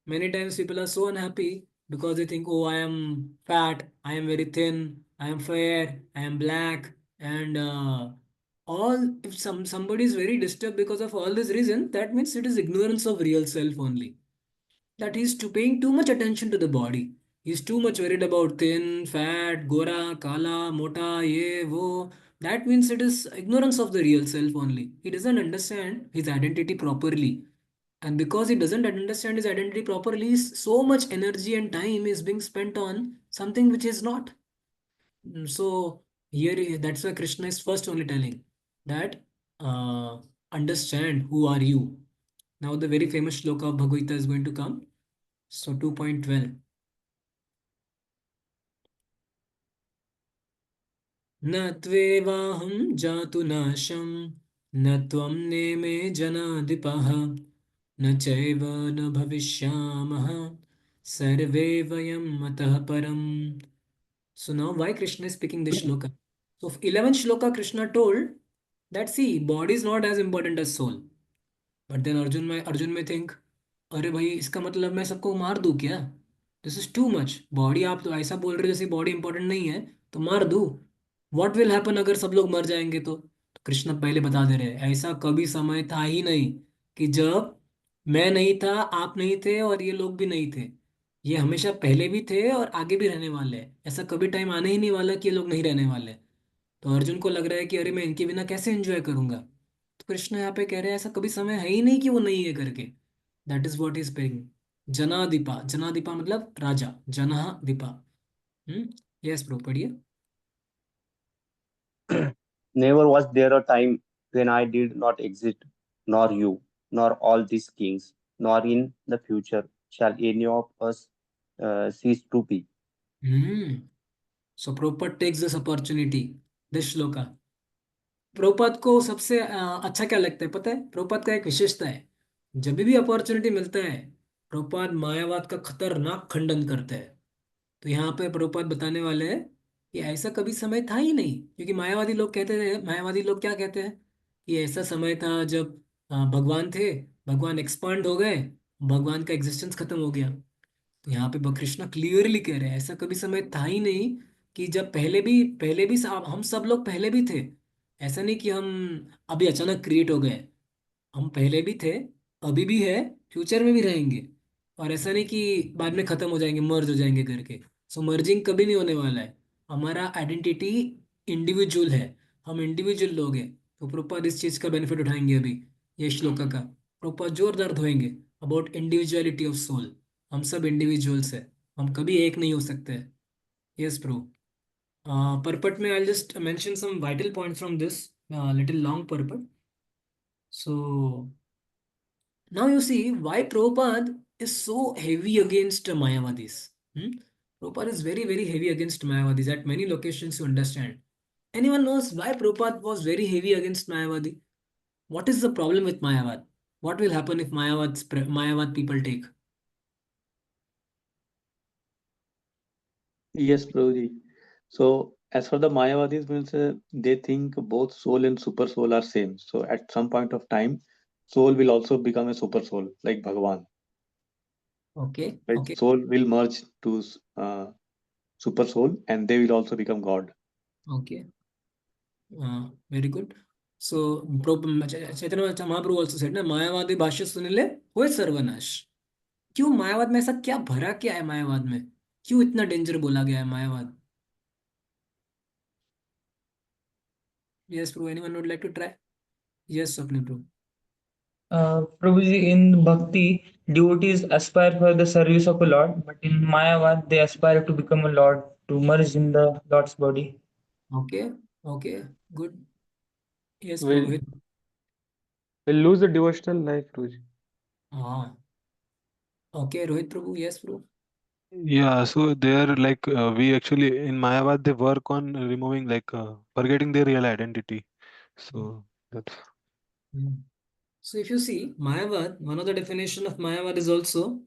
Many times people are so unhappy because they think, oh, I am fat, I am very thin, I am fair, I am black, and all. If somebody is very disturbed because of all this reason, that means it is ignorance of real self only. That he's paying too much attention to the body. He's too much worried about thin, fat, gora, kala, mota, ye, wo. That means it is ignorance of the real self only. He doesn't understand his identity properly. And because he doesn't understand his identity properly, so much energy and time is being spent on something which is not. So here, that's why Krishna is first only telling that understand who are you. Now the very famous shloka of Bhagavad Gita is going to come. So 2.12. न त्वेवाहं जातु नाशं न त्वं नेमे जनाधिपः न चैव न भविष्यामः सर्वे vayam matah param. So now why Krishna is speaking this shloka? So 11th shloka Krishna told that see body is not as important as soul. But then Arjun may think अरे भाई इसका मतलब मैं सबको मार दूं क्या? This is too much. Body आप तो ऐसा बोल रहे हो जैसे बॉडी इंपॉर्टेंट नहीं है तो मार दूं. व्हाट विल हैपन अगर सब लोग मर जाएंगे तो कृष्ण पहले बता दे रहे हैं ऐसा कभी समय था ही नहीं कि जब मैं नहीं था, आप नहीं थे और ये लोग भी नहीं थे. ये हमेशा पहले भी थे और आगे भी रहने वाले हैं. ऐसा कभी टाइम आने ही नहीं वाला कि ये लोग नहीं रहने वाले. तो अर्जुन को लग रहा है कि अरे मैं इनके बिना कैसे एंजॉय करूंगा. तो कृष्ण यहाँ पे कह रहे हैं ऐसा कभी समय है ही नहीं कि वो नहीं है करके. That is what is paying. जनादीपा. जनादीपा मतलब राजा. जनादीपा. यस ब्रो पढ़िए. Never was there a time when I did not exist, nor you. nor all these kings, nor in the future shall any of us cease to be. So Prabhupada takes this opportunity, this shloka. Prabhupada को सबसे अच्छा क्या लगता है पता है? प्रभुपाद का एक विशेषता है, जब भी अपॉर्चुनिटी मिलता है प्रभुपाद मायावाद का खतरनाक खंडन करते हैं। तो यहाँ पे प्रभुपाद बताने वाले हैं कि ऐसा कभी समय था ही नहीं, क्योंकि मायावादी लोग कहते थे, मायावादी लोग क्या कहते हैं कि ऐसा समय था जब भगवान थे, भगवान एक्सपांड हो गए, भगवान का एग्जिस्टेंस खत्म हो गया। तो यहाँ पे कृष्णा क्लियरली कह रहे हैं ऐसा कभी समय था ही नहीं, कि जब पहले भी हम सब लोग पहले भी थे। ऐसा नहीं कि हम अभी अचानक क्रिएट हो गए, हम पहले भी थे, अभी भी है, फ्यूचर में भी रहेंगे। और ऐसा नहीं कि बाद में खत्म हो जाएंगे, मर्ज हो जाएंगे करके। सो मर्जिंग कभी नहीं होने वाला है। हमारा आइडेंटिटी इंडिविजुअल है, हम इंडिविजुअल लोग हैं। तो प्रभुपाद इस चीज का बेनिफिट उठाएंगे अभी ये श्लोका का। प्रभुपाद जोरदार धोएंगे अबाउट इंडिविजुअलिटी ऑफ सोल। हम सब इंडिविजुअल्स है, हम कभी एक नहीं हो सकते। Yes pro. purport में I'll just mention some vital points from this little long purport. So now you see why Prabhupada is so heavy against Mayavadis. Prabhupada is very, very heavy against Mayavadis at many locations, you understand. Anyone knows why Prabhupada was very heavy against Mayavadi? What is the problem with Mayavad? What will happen if Mayavad people take? Yes, Prabhuji. So as for the Mayavadis, means they think both soul and super soul are same. So at some point of time, soul will also become a super soul, like Bhagavan. Okay, Right? okay, Soul will merge to super soul, and they will also become God. okay. Very good. So, Chaitanya Mahaprabhu also said, ना मायावादी भाष्य सुन ले होए सर्वनाश। क्यों मायावाद में ऐसा क्या भरा क्या है? मायावाद में क्यों इतना डेंजर बोला गया है मायावाद? Yes, Prabhu. Anyone would like to try? Yes, Swapnil Prabhu. Prabhuji, in Bhakti, devotees aspire for the service of a Lord, but in Mayavad, they aspire to become a Lord, to merge in the Lord's body. Okay, okay, good. Yes, We'll, Purohit. we'll lose the devotional life, Ruji. Okay, Rohit Prabhu. Yes, Prabhu. Yeah, so they're like we actually in Mayavad they work on removing forgetting their real identity. So that's So if you see Mayavad, one of the definition of Mayavad is also,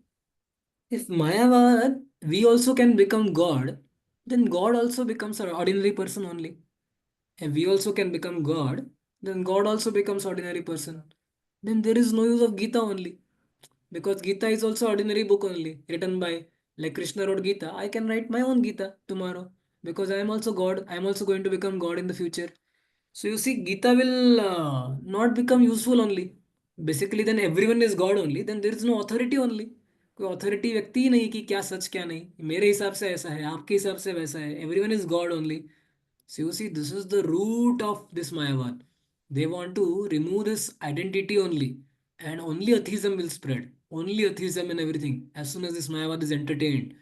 if Mayavad, we also can become God, then God also becomes an ordinary person only. If we also can become God, then God also becomes ordinary person. Then there is no use of Gita only. Because Gita is also ordinary book only, written by, like Krishna wrote Gita, I can write my own Gita tomorrow. Because I am also God, I am also going to become God in the future. So you see, Gita will not become useful only. Basically, then everyone is God only. Then there is no authority only. कोई authority व्यक्ति ही नहीं कि क्या सच क्या नहीं, मेरे हिसाब से ऐसा है, आपके हिसाब से वैसा है. Everyone is God only. So you see, this is the root of this Mayavad. They want to remove this identity only, and only atheism will spread. Only atheism and everything. As soon as this Mayavad is entertained,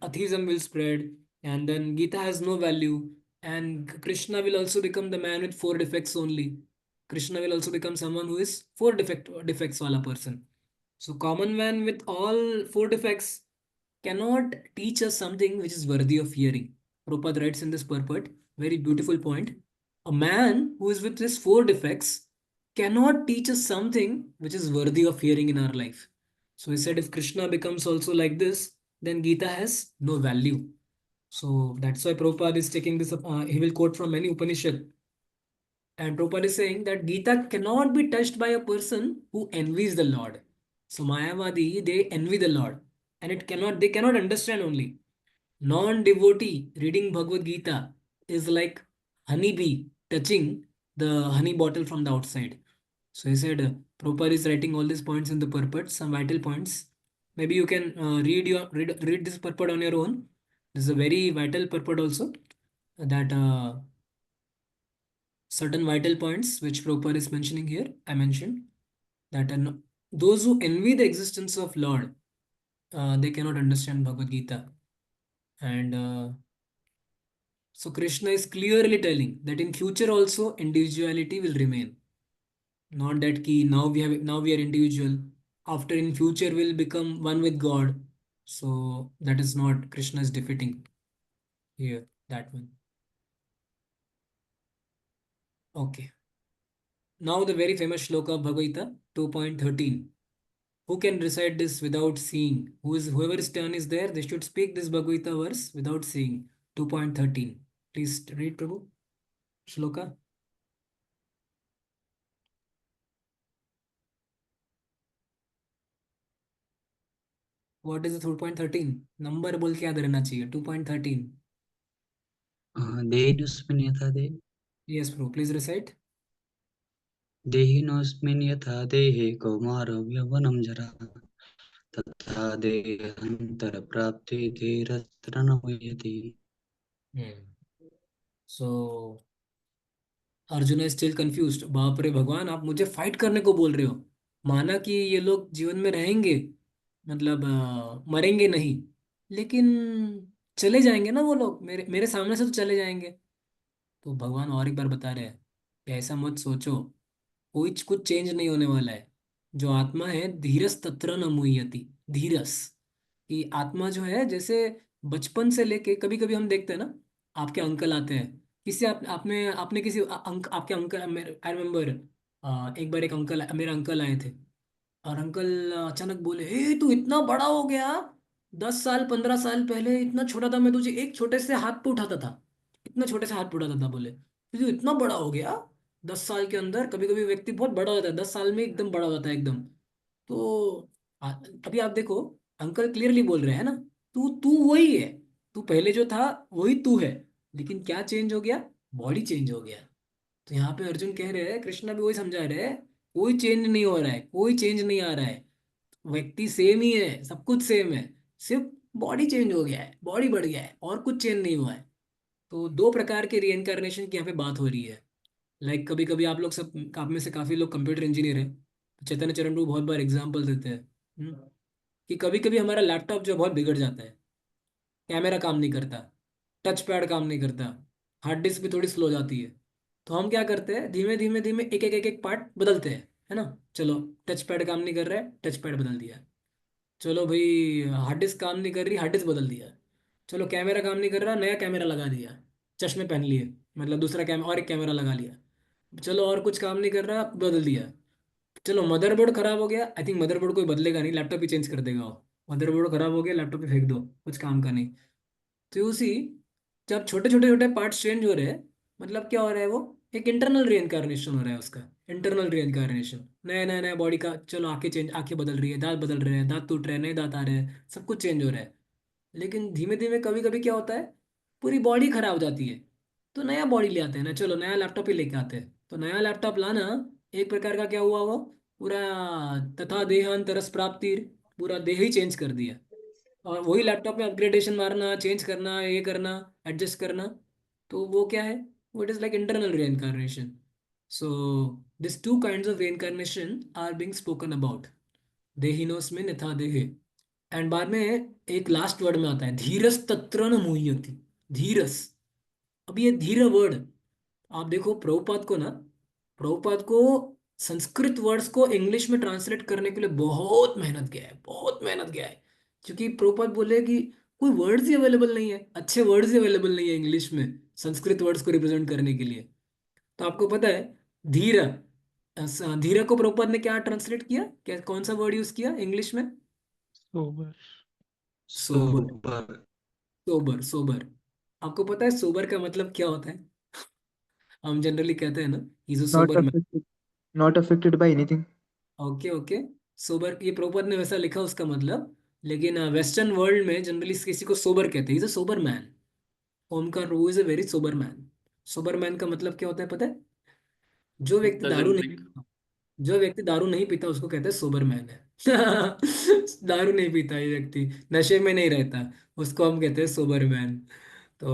atheism will spread, and then Gita has no value, and Krishna will also become the man with four defects only. Krishna will also become someone who is defects wala person. So common man with all four defects cannot teach us something which is worthy of hearing. Prabhupada writes in this purport, very beautiful point. A man who is with his four defects cannot teach us something which is worthy of hearing in our life. So he said, if Krishna becomes also like this, then Gita has no value. So that's why Prabhupada is taking this up. He will quote from many Upanishad. And Prabhupada is saying that Gita cannot be touched by a person who envies the Lord. So Mayavadi, they envy the Lord. And they cannot understand only. Non-devotee reading Bhagavad Gita is like honeybee touching the honey bottle from the outside. So he said, Prabhupada is writing all these points in the purport, some vital points. Maybe you can read this purport on your own. This is a very vital purport also, that certain vital points which Prabhupada is mentioning here. I mentioned that those who envy the existence of Lord, they cannot understand Bhagavad Gita. And so Krishna is clearly telling that in future also individuality will remain. not that key. Now we are individual. After in future we'll become one with God. So that is not Krishna is defeating here. That one. Okay. Now the very famous shloka of Bhagavad Gita 2.13. Who can recite this without seeing? Whoever's turn is there, they should speak this Bhagavad Gita verse without seeing. 2.13. Please read, Prabhu. Shloka. What is the 2.13? Number बोल के याद रहना चाहिए. 2.13. देहिनोऽस्मिन् यथा देहे Yes, Prabhu. Please recite. देहिनोऽस्मिन् यथा देहे कौमारं यौवनं जरा तथा देहान्तरप्राप्ते धीरत्र न मुह्यति. So Arjun is still confused. बाप रे भगवान, आप मुझे फाइट करने को बोल रहे हो. माना कि ये लोग जीवन में रहेंगे, मतलब मरेंगे नहीं, लेकिन चले जाएंगे ना वो लोग, मेरे मेरे सामने से तो चले जाएंगे. तो भगवान और एक बार बता रहे हैं कि ऐसा मत सोचो, कोई कुछ चेंज नहीं होने वाला है. जो आत्मा है, धीरस तत्र न मुह्यति. धीरस कि आत्मा जो है, जैसे बचपन से लेके, कभी कभी हम देखते हैं ना, आपके अंकल आते हैं, किसी आपने आपने किसी आपके अंकल, आई रिमेम्बर एक बार एक अंकल, मेरे अंकल आए थे, और अंकल अचानक बोले, हे तू इतना बड़ा हो गया. 10 साल 15 साल पहले इतना छोटा था, मैं तुझे एक छोटे से हाथ पे उठाता था, इतना छोटे से हाथ पे उठाता था. बोले तू इतना बड़ा हो गया 10 साल के अंदर. कभी कभी व्यक्ति बहुत बड़ा होता है, 10 साल में एकदम बड़ा होता है एकदम. तो अभी आप देखो, अंकल क्लियरली बोल रहे हैं ना, तू तू वही है, तू पहले जो था वही तू है, लेकिन क्या चेंज हो गया? बॉडी चेंज हो गया. तो यहाँ पे अर्जुन कह रहे हैं, कृष्णा भी वही समझा रहे हैं, कोई चेंज नहीं हो रहा है, कोई चेंज नहीं आ रहा है, व्यक्ति सेम ही है, सब कुछ सेम है, सिर्फ बॉडी चेंज हो गया है, बॉडी बढ़ गया है, और कुछ चेंज नहीं हुआ है. तो दो प्रकार के रीइंकारनेशन की यहाँ पे बात हो रही है. लाइक कभी कभी आप लोग सब, आप में से काफी लोग कंप्यूटर इंजीनियर है, तो चैतन्य चरण प्रभु बहुत बार एग्जाम्पल देते हैं, कि कभी कभी हमारा लैपटॉप जो बहुत बिगड़ जाता है, कैमरा काम नहीं करता, टच पैड काम नहीं करता, हार्ड डिस्क भी थोड़ी स्लो जाती है. तो हम क्या करते हैं, धीमे धीमे धीमे एक एक पार्ट बदलते हैं, है ना. चलो टच पैड काम नहीं कर रहा है, टच पैड बदल दिया. चलो भाई हार्ड डिस्क काम नहीं कर रही, हार्ड डिस्क बदल दिया. चलो कैमरा काम नहीं कर रहा, नया कैमरा लगा दिया, चश्मे पहन लिए, मतलब दूसरा कैमरा और एक कैमरा लगा लिया. चलो और कुछ काम नहीं कर रहा, बदल दिया. चलो मदरबोर्ड खराब हो गया, आई थिंक मदरबोर्ड कोई बदलेगा नहीं, लैपटॉप ही चेंज कर देगा वो. मदरबोर्ड खराब हो गया, लैपटॉप ही फेंक दो, कुछ काम का नहीं. तो उसी, जब छोटे छोटे छोटे पार्ट्स चेंज हो रहे हैं, मतलब क्या हो रहा है, वो एक इंटरनल रीइंकारनेशन हो रहा है उसका. इंटरनल रीइंकारनेशन, नया नया नया बॉडी का. चलो आंखें चेंज, आंखें बदल रही है, दांत बदल रहे हैं, दांत टूट रहे हैं, नए दांत आ रहे हैं, सब कुछ चेंज हो रहा है. लेकिन धीमे धीमे कभी कभी क्या होता है, पूरी बॉडी खराब हो जाती है. तो नया बॉडी ले आते हैं ना, चलो नया लैपटॉप ही लेके आते हैं. तो नया लैपटॉप लाना एक प्रकार का क्या हुआ, वो पूरा तथा देहांतरस प्राप्ति, पूरा देह ही चेंज कर दिया. और वही लैपटॉप में अपग्रेडेशन मारना, चेंज करना, ये करना, एडजस्ट करना, तो वो क्या है, वो it is like internal reincarnation. So this two kinds of reincarnation are being spoken about. देहिनोस्मिन यथा देहे. एंड बाद में एक लास्ट वर्ड में आता है, धीरस तत्र न मुह्यति. धीरस. अब ये धीर वर्ड, आप देखो प्रभुपाद को ना, प्रभुपाद को संस्कृत वर्ड्स को इंग्लिश में ट्रांसलेट करने के लिए बहुत मेहनत किया है, बहुत मेहनत किया है. क्योंकि प्रभुपाद बोले कि कोई वर्ड्स ही अवेलेबल नहीं है, अच्छे वर्ड्स ही अवेलेबल नहीं है इंग्लिश में संस्कृत वर्ड्स को रिप्रेजेंट करने के लिए. तो आपको पता है, धीर, धीर को प्रभुपाद ने क्या ट्रांसलेट किया, क्या कौन सा वर्ड यूज किया इंग्लिश में? Sober. Sober. Sober. Sober, sober. आपको पता है सोबर का मतलब क्या होता है? हम जनरली कहते हैं ना, is a Not sober. affected, not affected by anything. Okay okay. Sober, ये प्रॉपर ने वैसा लिखा उसका मतलब, लेकिन वेस्टर्न वर्ल्ड में जनरली किसी को सोबर कहते हैं, is a sober man. Omkar रू is a very sober man. Sober man का मतलब क्या होता है पता है? जो व्यक्ति दारू Doesn't नहीं drink. पीता, जो व्यक्ति दारू नहीं पीता उसको कहते हैं सोबर मैन है. दारू नहीं पीता ये व्यक्ति, नशे में नहीं रहता, उसको हम कहते हैं सोबर मैन. तो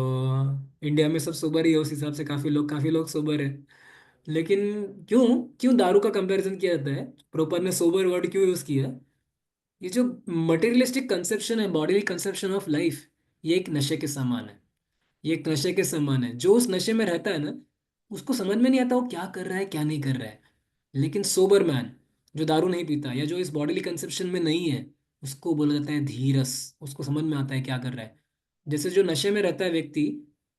इंडिया में सब सोबर ही है, उस हिसाब से काफी लोग सोबर है. लेकिन क्यों क्यों दारू का कंपैरिजन किया जाता है, प्रोपर ने सोबर वर्ड क्यों यूज किया? ये जो मटेरियलिस्टिक कंसेप्शन है, बॉडी कंसेप्शन ऑफ लाइफ, ये एक नशे के समान है. ये एक नशे के समान है. जो उस नशे में रहता है ना, उसको समझ में नहीं आता वो क्या कर रहा है क्या नहीं कर रहा है. लेकिन सोबर मैन, जो दारू नहीं पीता या जो इस बॉडीली कंसेप्शन में नहीं है, उसको बोला जाता है धीरस। उसको समझ में आता है क्या कर रहा है। जैसे जो नशे में रहता है व्यक्ति,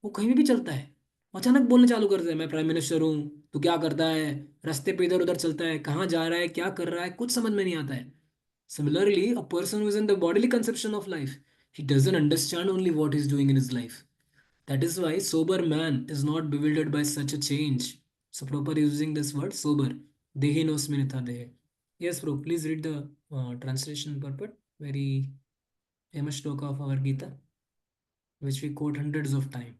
वो कहीं भी चलता है, अचानक बोलने चालू कर देता है, मैं प्राइम मिनिस्टर हूँ, तू क्या करता है, रास्ते पे इधर उधर चलता है, कहाँ जा रहा है, क्या कर रहा है, कुछ समझ में नहीं आता है। Similarly, a person who is in the bodily conception of life, he doesn't understand only what he's doing in his life. That is why sober man is not bewildered by such a change. So proper using this word sober. Dehi nosminitha dehe. Yes, bro. Please read the translation purport. Very famous shloka of our Gita, which we quote hundreds of times.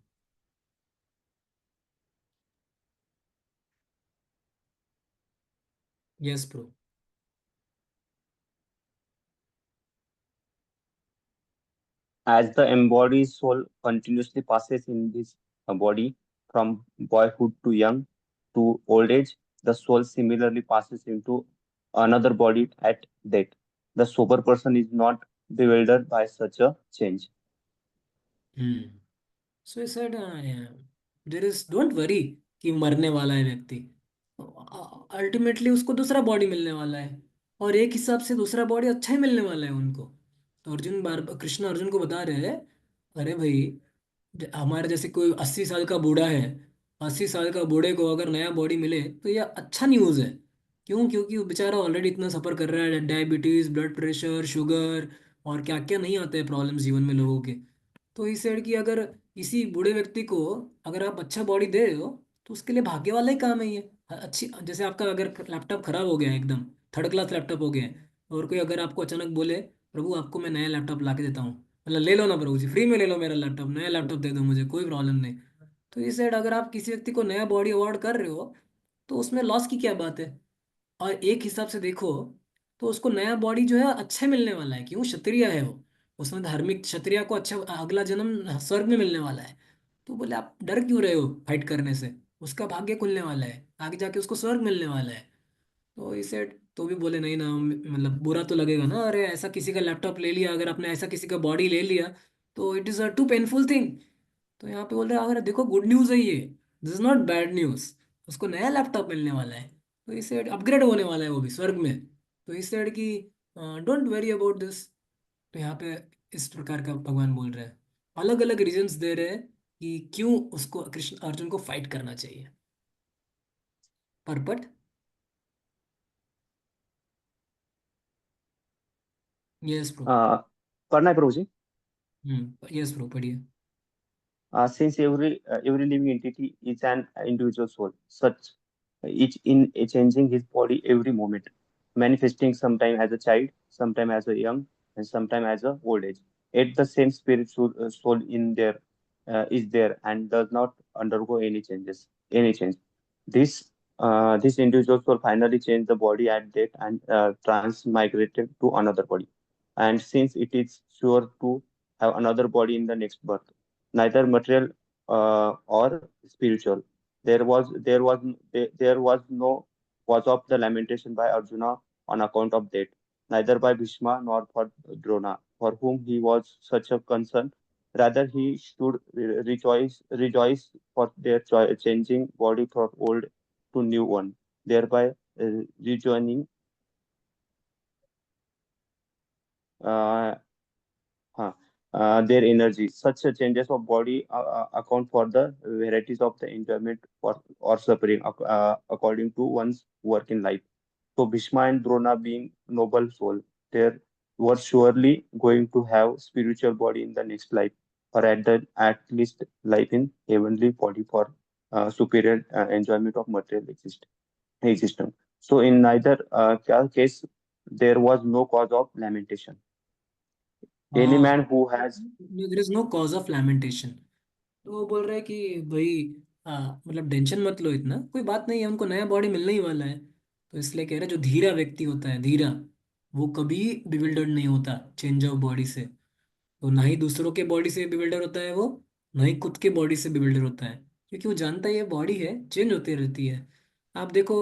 Yes, bro. As the embodied soul continuously passes in this body from boyhood to young to old age, the soul similarly passes into another body at death. The sober person is not bewildered by such a change. Hmm. So he said, yeah, there is don't worry कि मरने वाला है व्यक्ति, ultimately उसको दूसरा body मिलने वाला है, और एक हिसाब से दूसरा बॉडी अच्छा ही मिलने वाला है उनको। तो अर्जुन बार कृष्ण अर्जुन को बता रहे हैं, अरे भाई, हमारे जैसे कोई 80 साल का बूढ़ा है, 80 साल का बूढ़े को अगर नया बॉडी मिले तो ये अच्छा न्यूज़ है। क्यों? क्योंकि वो बेचारा ऑलरेडी इतना सफ़र कर रहा है, डायबिटीज़, ब्लड प्रेशर, शुगर और क्या क्या नहीं आते हैं प्रॉब्लम जीवन में लोगों के। तो इस साइड की अगर किसी बूढ़े व्यक्ति को अगर आप अच्छा बॉडी दे रहे हो, तो उसके लिए भाग्य वाला ही काम है ये। अच्छी, जैसे आपका अगर लैपटॉप खराब हो गया है, एकदम थर्ड क्लास लैपटॉप हो गया है, और कोई अगर आपको अचानक बोले, प्रभु आपको मैं नया लैपटॉप ला के देता हूँ, मतलब ले लो ना प्रभु जी, फ्री में ले लो मेरा लैपटॉप, नया लैपटॉप दे दो मुझे, कोई प्रॉब्लम नहीं। तो इस साइड अगर आप किसी व्यक्ति को नया बॉडी अवार्ड कर रहे हो, तो उसमें लॉस की क्या बात है? और एक हिसाब से देखो तो उसको नया बॉडी जो है अच्छा मिलने वाला है। क्यों? क्षत्रिय है वो, उसमें धार्मिक क्षत्रिय को अच्छा अगला जन्म स्वर्ग में मिलने वाला है। तो बोले आप डर क्यों रहे हो फाइट करने से? उसका भाग्य खुलने वाला है, आगे जाके उसको स्वर्ग मिलने वाला है। तो इसे तो भी बोले नहीं ना, मतलब बुरा तो लगेगा ना, अरे ऐसा किसी का लैपटॉप ले लिया, अगर आपने ऐसा किसी का बॉडी ले लिया, तो it is a too painful thing. तो यहाँ पे बोल रहे हैं, अगर देखो गुड न्यूज़ है ये, this is not bad news, उसको नया लैपटॉप मिलने वाला है, तो इस साइड अपग्रेड होने वाला है वो भी स्वर्ग में। तो इस साइड की डोंट वरी अबाउट दिस। तो यहाँ पे इस प्रकार का भगवान बोल रहे हैं, अलग अलग रीजंस दे रहे हैं कि क्यों उसको कृष्ण अर्जुन को फाइट करना चाहिए। परपट। Yes bro. करना है प्रभु जी. यस ब्रो, पढ़िए। Since every living entity is an individual soul, such each in changing his body every moment, manifesting sometime as a child, sometime as a young, and sometime as a old age. Yet the same spiritual soul in there is there and does not undergo any changes, any change. This individual soul finally changed the body at death and transmigrated to another body. And since it is sure to have another body in the next birth, neither material or spiritual. There was no cause of the lamentation by Arjuna on account of that, neither by Bhishma nor for Drona, for whom he was such a concern. Rather, he should rejoice for their changing body from old to new one, thereby rejoining uh, Huh. Their energy. Such a changes of body account for the varieties of the enjoyment or suffering according to one's work in life. So Bhishma and Drona being noble soul, they were surely going to have spiritual body in the next life, or at least life in heavenly body for superior enjoyment of material existence. So in neither case there was no cause of lamentation. Any हाँ, man who has there is no cause of lamentation. तो वो बोल रहा है कि भाई, मतलब tension मत लो, इतना कोई बात नहीं है, उनको नया बॉडी मिलने ही वाला है। तो इसलिए कह रहे हैं, जो धीरा व्यक्ति होता है, धीरा, वो कभी बिविल्डर्ड नहीं होता चेंज ऑफ बॉडी से। तो ना ही दूसरों के बॉडी से बिविल्डर होता है वो, ना ही खुद के बॉडी से बिविल्डर होता है, क्योंकि वो जानता है ये बॉडी है, चेंज होती रहती है। आप देखो,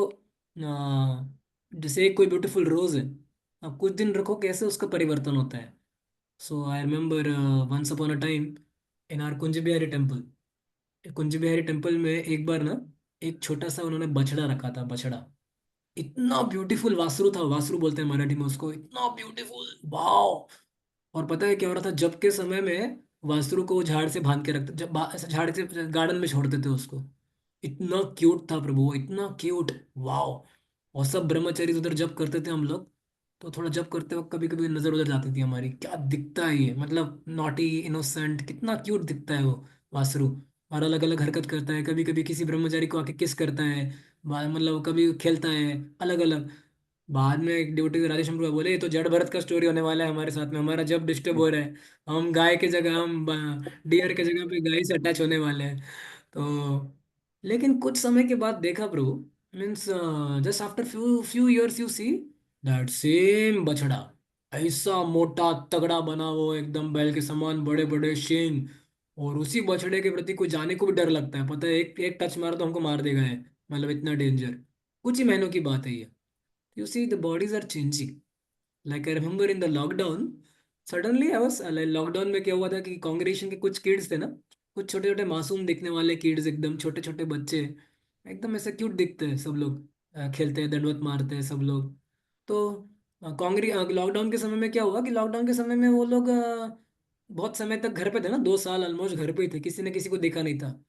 जैसे एक कोई ब्यूटीफुल रोज है, आप कुछ दिन रखो, कैसे उसका परिवर्तन होता है। So I remember once upon a time in our Kunj Bihari temple. Kunj Bihari temple में एक बार ना, एक छोटा सा उन्होंने बछड़ा रखा था, बछड़ा। इतना ब्यूटीफुल वासरू था, वासरू बोलते हैं मराठी में उसको, इतना ब्यूटीफुल, वाओ। और पता है क्या हो रहा था, जब के समय में वासरू को झाड़ से बांध के रखते, जब ऐसे झाड़ से गार्डन में छोड़ते थे उसको। इतना क्यूट था प्रभु वो, इतना क्यूट, वाओ। और सब ब्रह्मचर्य उधर जब करते थे हम लोग, तो थोड़ा जब करते वक्त कभी कभी नजर उधर जाती थी हमारी, क्या दिखता है ये, मतलब नॉटी इनोसेंट, कितना क्यूट दिखता है वो वासरू। और अलग अलग हरकत करता है, कभी कभी किसी ब्रह्मचारी को आके किस करता है, मतलब कभी खेलता है अलग अलग। बाद में एक ड्यूटी राजेश हमको बोले, ये तो जड़ भरत का स्टोरी होने वाला है हमारे साथ में, हमारा जब डिस्टर्ब हो रहा है, हम गाय की जगह, हम डियर की जगह पे गाय से अटैच होने वाले हैं। तो लेकिन कुछ समय के बाद देखा प्रभु, means just after few few years you see that same बछड़ा, ऐसा मोटा तगड़ा बना वो, एकदम बैल के समान बड़े बड़े शेंग। और उसी बछड़े के प्रति कोई जाने को भी डर लगता है, पता है, एक एक टच मारा तो हमको मार देगा है, मतलब इतना डेंजर। कुछ ही महीनों की बात है ये। You see, the bodies are changing. Like I remember in the lockdown, suddenly I was like lockdown में क्या हुआ था कि कांग्रेगेशन के कुछ किड्स थे ना, कुछ छोटे छोटे मासूम दिखने वाले किड्स, एकदम छोटे छोटे बच्चे, एकदम ऐसे क्यूट दिखते हैं सब लोग, खेलते हैं, दंडवत मारते हैं सब लोग। तो कांग्रेस लॉकडाउन के समय में क्या हुआ कि लॉकडाउन के समय में वो लोग बहुत समय तक घर पे थे ना, 2 साल ऑलमोस्ट घर पे ही थे, किसी ने किसी को देखा नहीं था।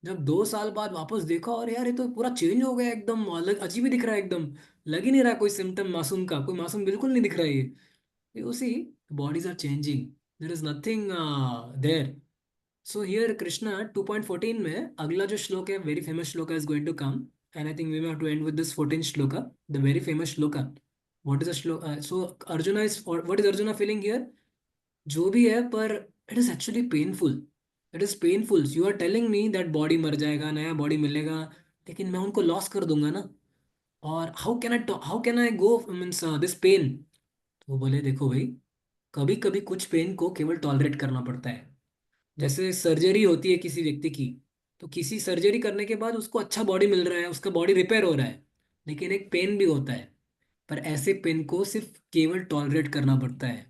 जब 2 साल बाद वापस देखा, और यार ये तो पूरा चेंज हो गया, एकदम अलग अजीब ही दिख रहा है एकदम। लग ही नहीं रहा कोई सिम्टम मासूम का, कोई मासूम बिल्कुल नहीं दिख रहा है ये उसी, bodies are changing, there is nothing there. So here Krishna 2.14 में अगला जो श्लोक है, very famous shlok is going to come, and I think we have to end with this 14 shloka, the very famous shloka. What is the shlok, so Arjuna is, what is Arjuna feeling here, जो भी है, पर it is actually painful. It is painful, you are telling me that body मर जाएगा, नया body मिलेगा, लेकिन मैं उनको लॉस कर दूंगा ना। और how can I go means this pain. तो वो बोले देखो भाई, कभी कभी कुछ पेन को केवल टॉलरेट करना पड़ता है। जैसे सर्जरी होती है किसी व्यक्ति की, तो किसी सर्जरी करने के बाद उसको अच्छा बॉडी मिल रहा है, उसका बॉडी रिपेयर हो रहा है, लेकिन एक पेन भी होता है। पर ऐसे पेन को सिर्फ केवल टॉलरेट करना पड़ता है।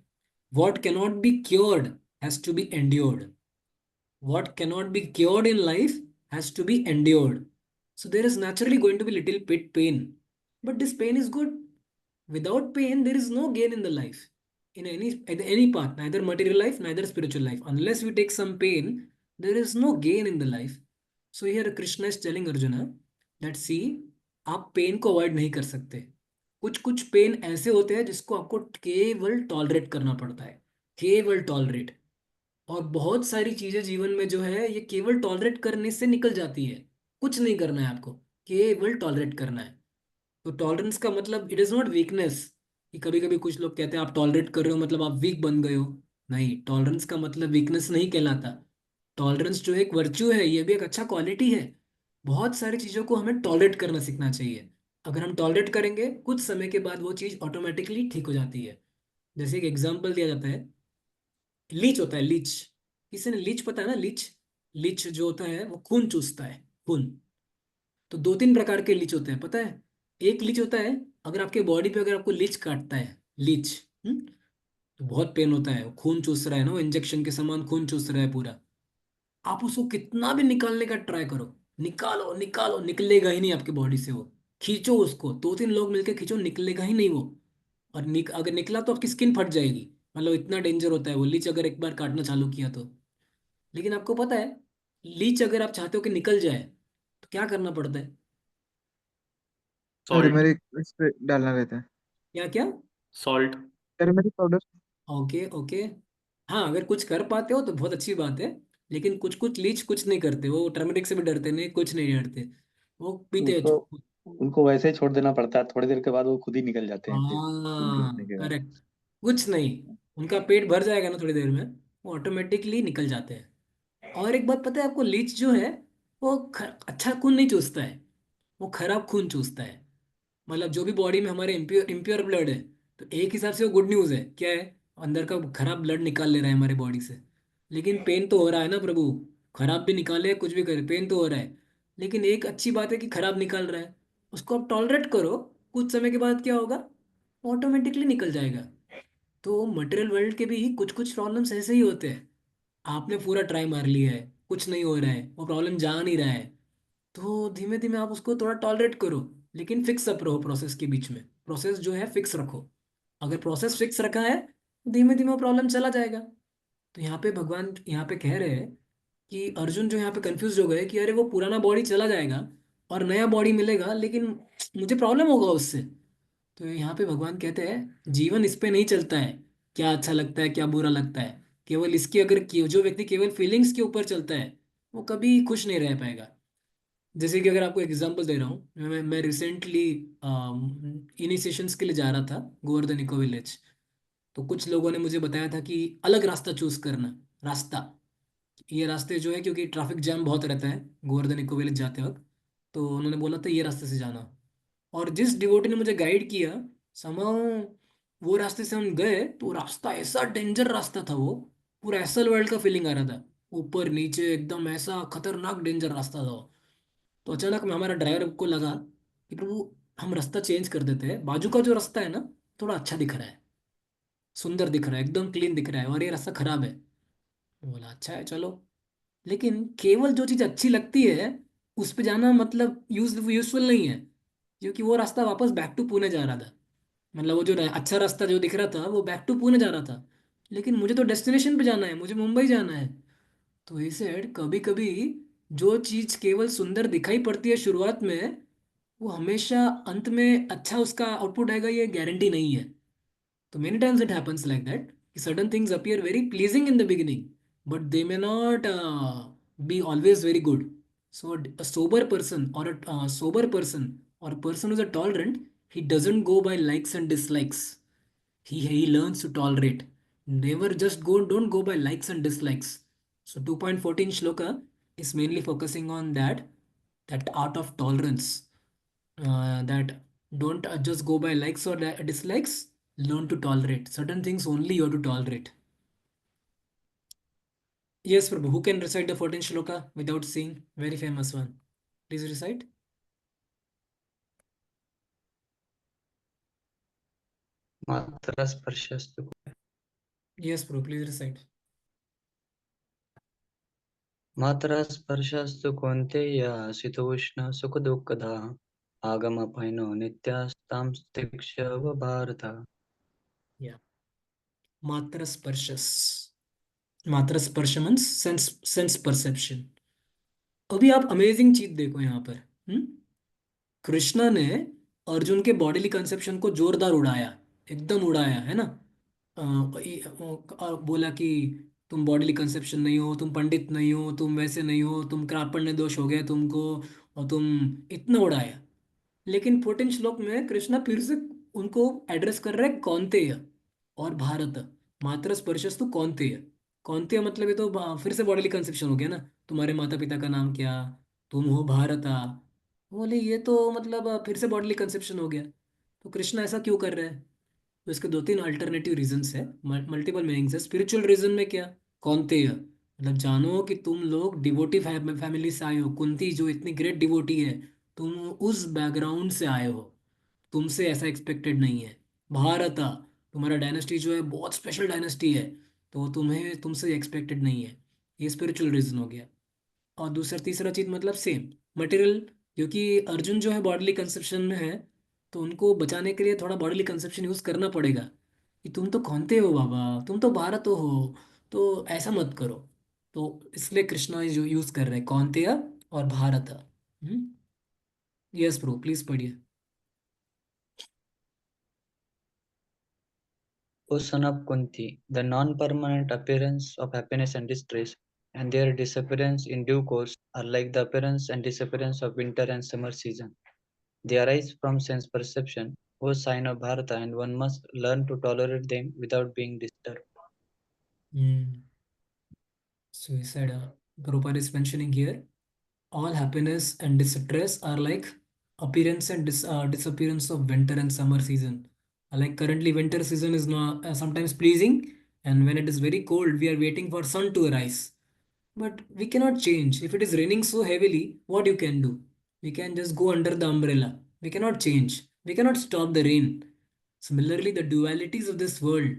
What cannot be cured has to be endured. What cannot be cured in life has to be endured. So there is naturally going to be little bit pain, but this pain is good. Without pain, there is no gain in the life, in any part, neither material life, neither spiritual life. Unless we take some pain, there is no gain in the life. So here Krishna is telling Arjuna that see, आप pen को avoid नहीं कर सकते। कुछ कुछ pen ऐसे होते हैं जिसको आपको केवल टॉलरेट करना पड़ता है, केवल टॉलरेट। और बहुत सारी चीजें जीवन में जो है ये केवल टॉलरेट करने से निकल जाती है। कुछ नहीं करना है आपको, केवल टॉलरेट करना है। तो टॉलरेंस का मतलब इट इज नॉट वीकनेस, कि कभी कभी कुछ लोग कहते हैं आप टॉलरेट कर रहे हो मतलब आप वीक बन गए हो। नहीं, टॉलरेंस का मतलब वीकनेस नहीं कहलाता। टॉलरेंस जो एक वर्च्यू है, ये भी एक अच्छा क्वालिटी है। बहुत सारी चीजों को हमें टॉलरेट करना सीखना चाहिए। अगर हम टॉलरेट करेंगे, कुछ समय के बाद वो चीज ऑटोमेटिकली ठीक हो जाती है। जैसे एक एग्जाम्पल दिया जाता है, लीच होता है, लीच, किसी ने लीच, पता है ना लीच। लीच जो होता है वो खून चूसता है, खून। तो 2-3 प्रकार के लीच होते हैं, पता है। एक लीच होता है, अगर आपके बॉडी पे अगर आपको लीच काटता है, लीच, तो बहुत पेन होता है, वो खून चूस रहा है ना, वो इंजेक्शन के समान खून चूस रहा है पूरा। आप उसको कितना भी निकालने का ट्राई करो, निकालो निकालो, निकलेगा ही नहीं आपकी बॉडी से वो। खींचो उसको, 2-3 लोग मिलकर खींचो, निकलेगा ही नहीं वो। और अगर निकला तो आपकी स्किन फट जाएगी, मतलब इतना डेंजर होता है वो लीच, अगर एक बार काटना चालू किया तो। लेकिन आपको पता है, लीच अगर आप चाहते हो कि निकल जाए, तो क्या करना पड़ता है। सॉल्ट। टर्मरिक इस पे डालना रहता है। क्या क्या। Salt. Turmeric powder. Okay okay. हाँ, अगर कुछ कर पाते हो तो बहुत अच्छी बात है। लेकिन कुछ कुछ लीच कुछ नहीं करते, वो टर्मरिक से भी डरते नहीं, कुछ नहीं डरते, वो पीते हैं उनको उनको वैसे ही छोड़ देना पड़ता है, थोड़ी देर के बाद वो खुद ही निकल जाते हैं फिर खून चूसने हाँ के बाद। करेक्ट। कुछ नहीं, उनका पेट भर जाएगा ना थोड़ी देर में, वो ऑटोमेटिकली निकल जाते हैं। और एक बात पता है आपको, लीच जो है वो अच्छा खून नहीं चूसता है, वो खराब खून चूसता है। मतलब जो भी बॉडी में हमारे इम्प्योर इम्प्योर ब्लड है, तो एक हिसाब से वो गुड न्यूज़ है, क्या है, अंदर का खराब ब्लड निकाल ले रहा है हमारे बॉडी से। लेकिन पेन तो हो रहा है ना प्रभु, खराब भी निकाले कुछ भी करे, पेन तो हो रहा है। लेकिन एक अच्छी बात है कि खराब निकाल रहा है, उसको आप टॉलरेट करो, कुछ समय के बाद क्या होगा, ऑटोमेटिकली निकल जाएगा। तो मटेरियल वर्ल्ड के भी कुछ कुछ प्रॉब्लम्स ऐसे ही होते हैं। आपने पूरा ट्राई मार लिया है, कुछ नहीं हो रहा है, वो प्रॉब्लम जा नहीं रहा है, तो धीमे धीमे आप उसको थोड़ा टॉलरेट करो। लेकिन फिक्स अप रहो प्रोसेस के बीच में, प्रोसेस जो है फिक्स रखो। अगर प्रोसेस फिक्स रखा है, धीमे धीमे प्रॉब्लम चला जाएगा। तो यहाँ पे भगवान यहाँ पे कह रहे हैं कि अर्जुन जो यहाँ पे कंफ्यूज हो गए कि अरे वो पुराना बॉडी चला जाएगा और नया बॉडी मिलेगा, लेकिन मुझे प्रॉब्लम होगा उससे। तो यहाँ पे भगवान कहते हैं जीवन इस पे नहीं चलता है, क्या अच्छा लगता है क्या बुरा लगता है। केवल इसकी अगर जो व्यक्ति केवल फीलिंग्स के ऊपर चलता है, वो कभी खुश नहीं रह पाएगा। जैसे कि अगर आपको एग्जांपल दे रहा हूँ, मैं रिसेंटली इनिशिएशंस के लिए जा रहा था गोवर्धन इको विलेज। तो कुछ लोगों ने मुझे बताया था कि अलग रास्ता चूज करना। रास्ता, ये रास्ते जो है, क्योंकि ट्रैफिक जैम बहुत रहता है गोवर्धन इको विलेज जाते वक्त, तो उन्होंने बोला था ये रास्ते से जाना। और जिस डिवोटी ने मुझे गाइड किया, समाउ वो रास्ते से हम गए तो रास्ता ऐसा डेंजर रास्ता था वो, पूरा एसल वर्ल्ड का फीलिंग आ रहा था, ऊपर नीचे एकदम ऐसा खतरनाक डेंजर रास्ता था वो। तो अचानक में हमारा ड्राइवर को लगा कि प्रभु हम रास्ता चेंज कर देते हैं, बाजू का जो रास्ता है ना थोड़ा अच्छा दिख रहा है, सुंदर दिख रहा है, एकदम क्लीन दिख रहा है, और ये रास्ता खराब है। बोला अच्छा है चलो। लेकिन केवल जो चीज़ अच्छी लगती है उस पे जाना मतलब यूजफुल नहीं है, क्योंकि वो रास्ता वापस बैक टू पुणे जा रहा था। मतलब वो जो अच्छा रास्ता जो दिख रहा था वो बैक टू पुणे जा रहा था, लेकिन मुझे तो डेस्टिनेशन पे जाना है, मुझे मुंबई जाना है। तो ही सेड कभी कभी जो चीज़ केवल सुंदर दिखाई पड़ती है शुरुआत में, वो हमेशा अंत में अच्छा उसका आउटपुट आएगा ये गारंटी नहीं है। So many times it happens like that. Certain things appear very pleasing in the beginning, but they may not be always very good. So a sober person or a sober person or a person who's a tolerant, he doesn't go by likes and dislikes. He learns to tolerate. Never just don't go by likes and dislikes. So 2.14 shloka is mainly focusing on that art of tolerance, that don't just go by likes or dislikes. Learn to tolerate certain things, only you have to tolerate. Yes, Prabhu, who can recite the 14 shloka without seeing? Very famous one, please recite. मात्रा स्पर्शस्तु Yes, Prabhu, please recite. मात्रा स्पर्शस्तु कौन्तेय शीतोष्ण सुखदुःखदा आगमपैनो नित्यास्तां तिक्षव भारत. Yeah, matra sparshas. Matra sparsh means sense perception. अभी आप अमेजिंग चीज देखो यहाँ पर। हम्म कृष्णा ने अर्जुन के बॉडीली कंसेप्शन को जोरदार उड़ाया, एकदम उड़ाया है ना। बोला कि तुम बॉडीली कंसेप्शन नहीं हो, तुम पंडित नहीं हो, तुम वैसे नहीं हो, तुम कार्पण्य दोष हो गया तुमको, और तुम इतना उड़ाया। लेकिन 14 श्लोक में कृष्णा फिर से उनको एड्रेस कर रहे हैं कौन्तेय और भारत। मात्र स्पर्शस्तु कौन्तेय। कौन्तेय मतलब ये तो फिर से बॉडीली कंसेप्शन हो गया ना, तुम्हारे माता पिता का नाम क्या, तुम हो भारता। बोले ये तो मतलब फिर से बॉडीली कंसेप्शन हो गया। तो कृष्णा ऐसा क्यों कर रहे हैं? तो इसके दो तीन अल्टरनेटिव रीजंस है, मल्टीपल मीनिंग्स है। स्पिरिचुअल रीजन में क्या, कौनतेय मतलब जानो कि तुम लोग डिवोटी फैमिली से आए हो, कुंती जो इतनी ग्रेट डिवोटी है, तुम उस बैकग्राउंड से आए हो, तुमसे ऐसा एक्सपेक्टेड नहीं है। भारत, तुम्हारा डायनेस्टी जो है बहुत स्पेशल डायनेस्टी है, तो तुम्हें तुमसे एक्सपेक्टेड नहीं है। ये स्पिरिचुअल रीजन हो गया। और दूसरा तीसरा चीज मतलब सेम मटेरियल, क्योंकि अर्जुन जो है बॉडीली कंसेप्शन में है, तो उनको बचाने के लिए थोड़ा बॉडीली कंसेप्शन यूज करना पड़ेगा कि तुम तो कौनते हो बाबा, तुम तो भारत हो, तो ऐसा मत करो। तो इसलिए कृष्णा जो यूज कर रहे हैं कौनतेय और भारत। यस ब्रो, प्लीज पढ़िए। O son of Kunti, the non-permanent appearance of happiness and distress, and their disappearance in due course, are like the appearance and disappearance of winter and summer season. They arise from sense perception, O sign of Bharata, and one must learn to tolerate them without being disturbed. So he said, Prabhupada is mentioning here, all happiness and distress are like appearance and disappearance of winter and summer season. Like currently, winter season is not sometimes pleasing, and when it is very cold, we are waiting for sun to arise. But we cannot change. If it is raining so heavily, what you can do? We can just go under the umbrella. We cannot change. We cannot stop the rain. Similarly, the dualities of this world,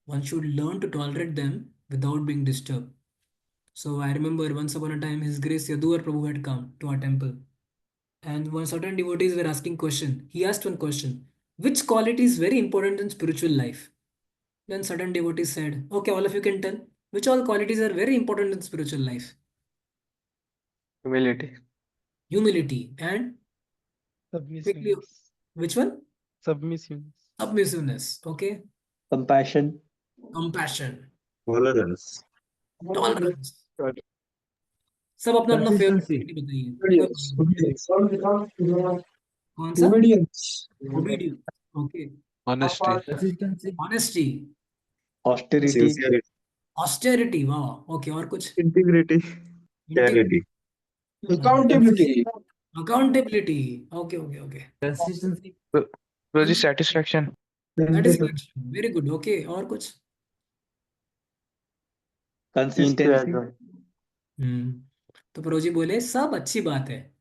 one should learn to tolerate them without being disturbed. So I remember once upon a time His Grace Yaduvar Prabhu had come to our temple. And one certain devotees were asking question. He asked one question: which quality is very important in spiritual life? Then certain devotees said, okay, all of you can tell which all qualities are very important in spiritual life. Humility. Humility and quickly, Submissiveness. which one? Submissiveness. Submissiveness. Okay. Compassion. Compassion. Tolerance. Tolerance. सब अपना अपना favourite Consistency. Quality बताइए, कोई कौन सा? Obedience. Obedience. Okay. Honesty. Consistency. Honesty. Austerity. Sincerity. Austerity. वाह. Okay. और कुछ? Integrity. Charity. Accountability. Accountability. Okay. Okay. Okay. Consistency. Roji, satisfaction. Satisfaction. Very good. Okay. और कुछ? Consistency. हम्म. तो प्रोजी बोले सब अच्छी बात है,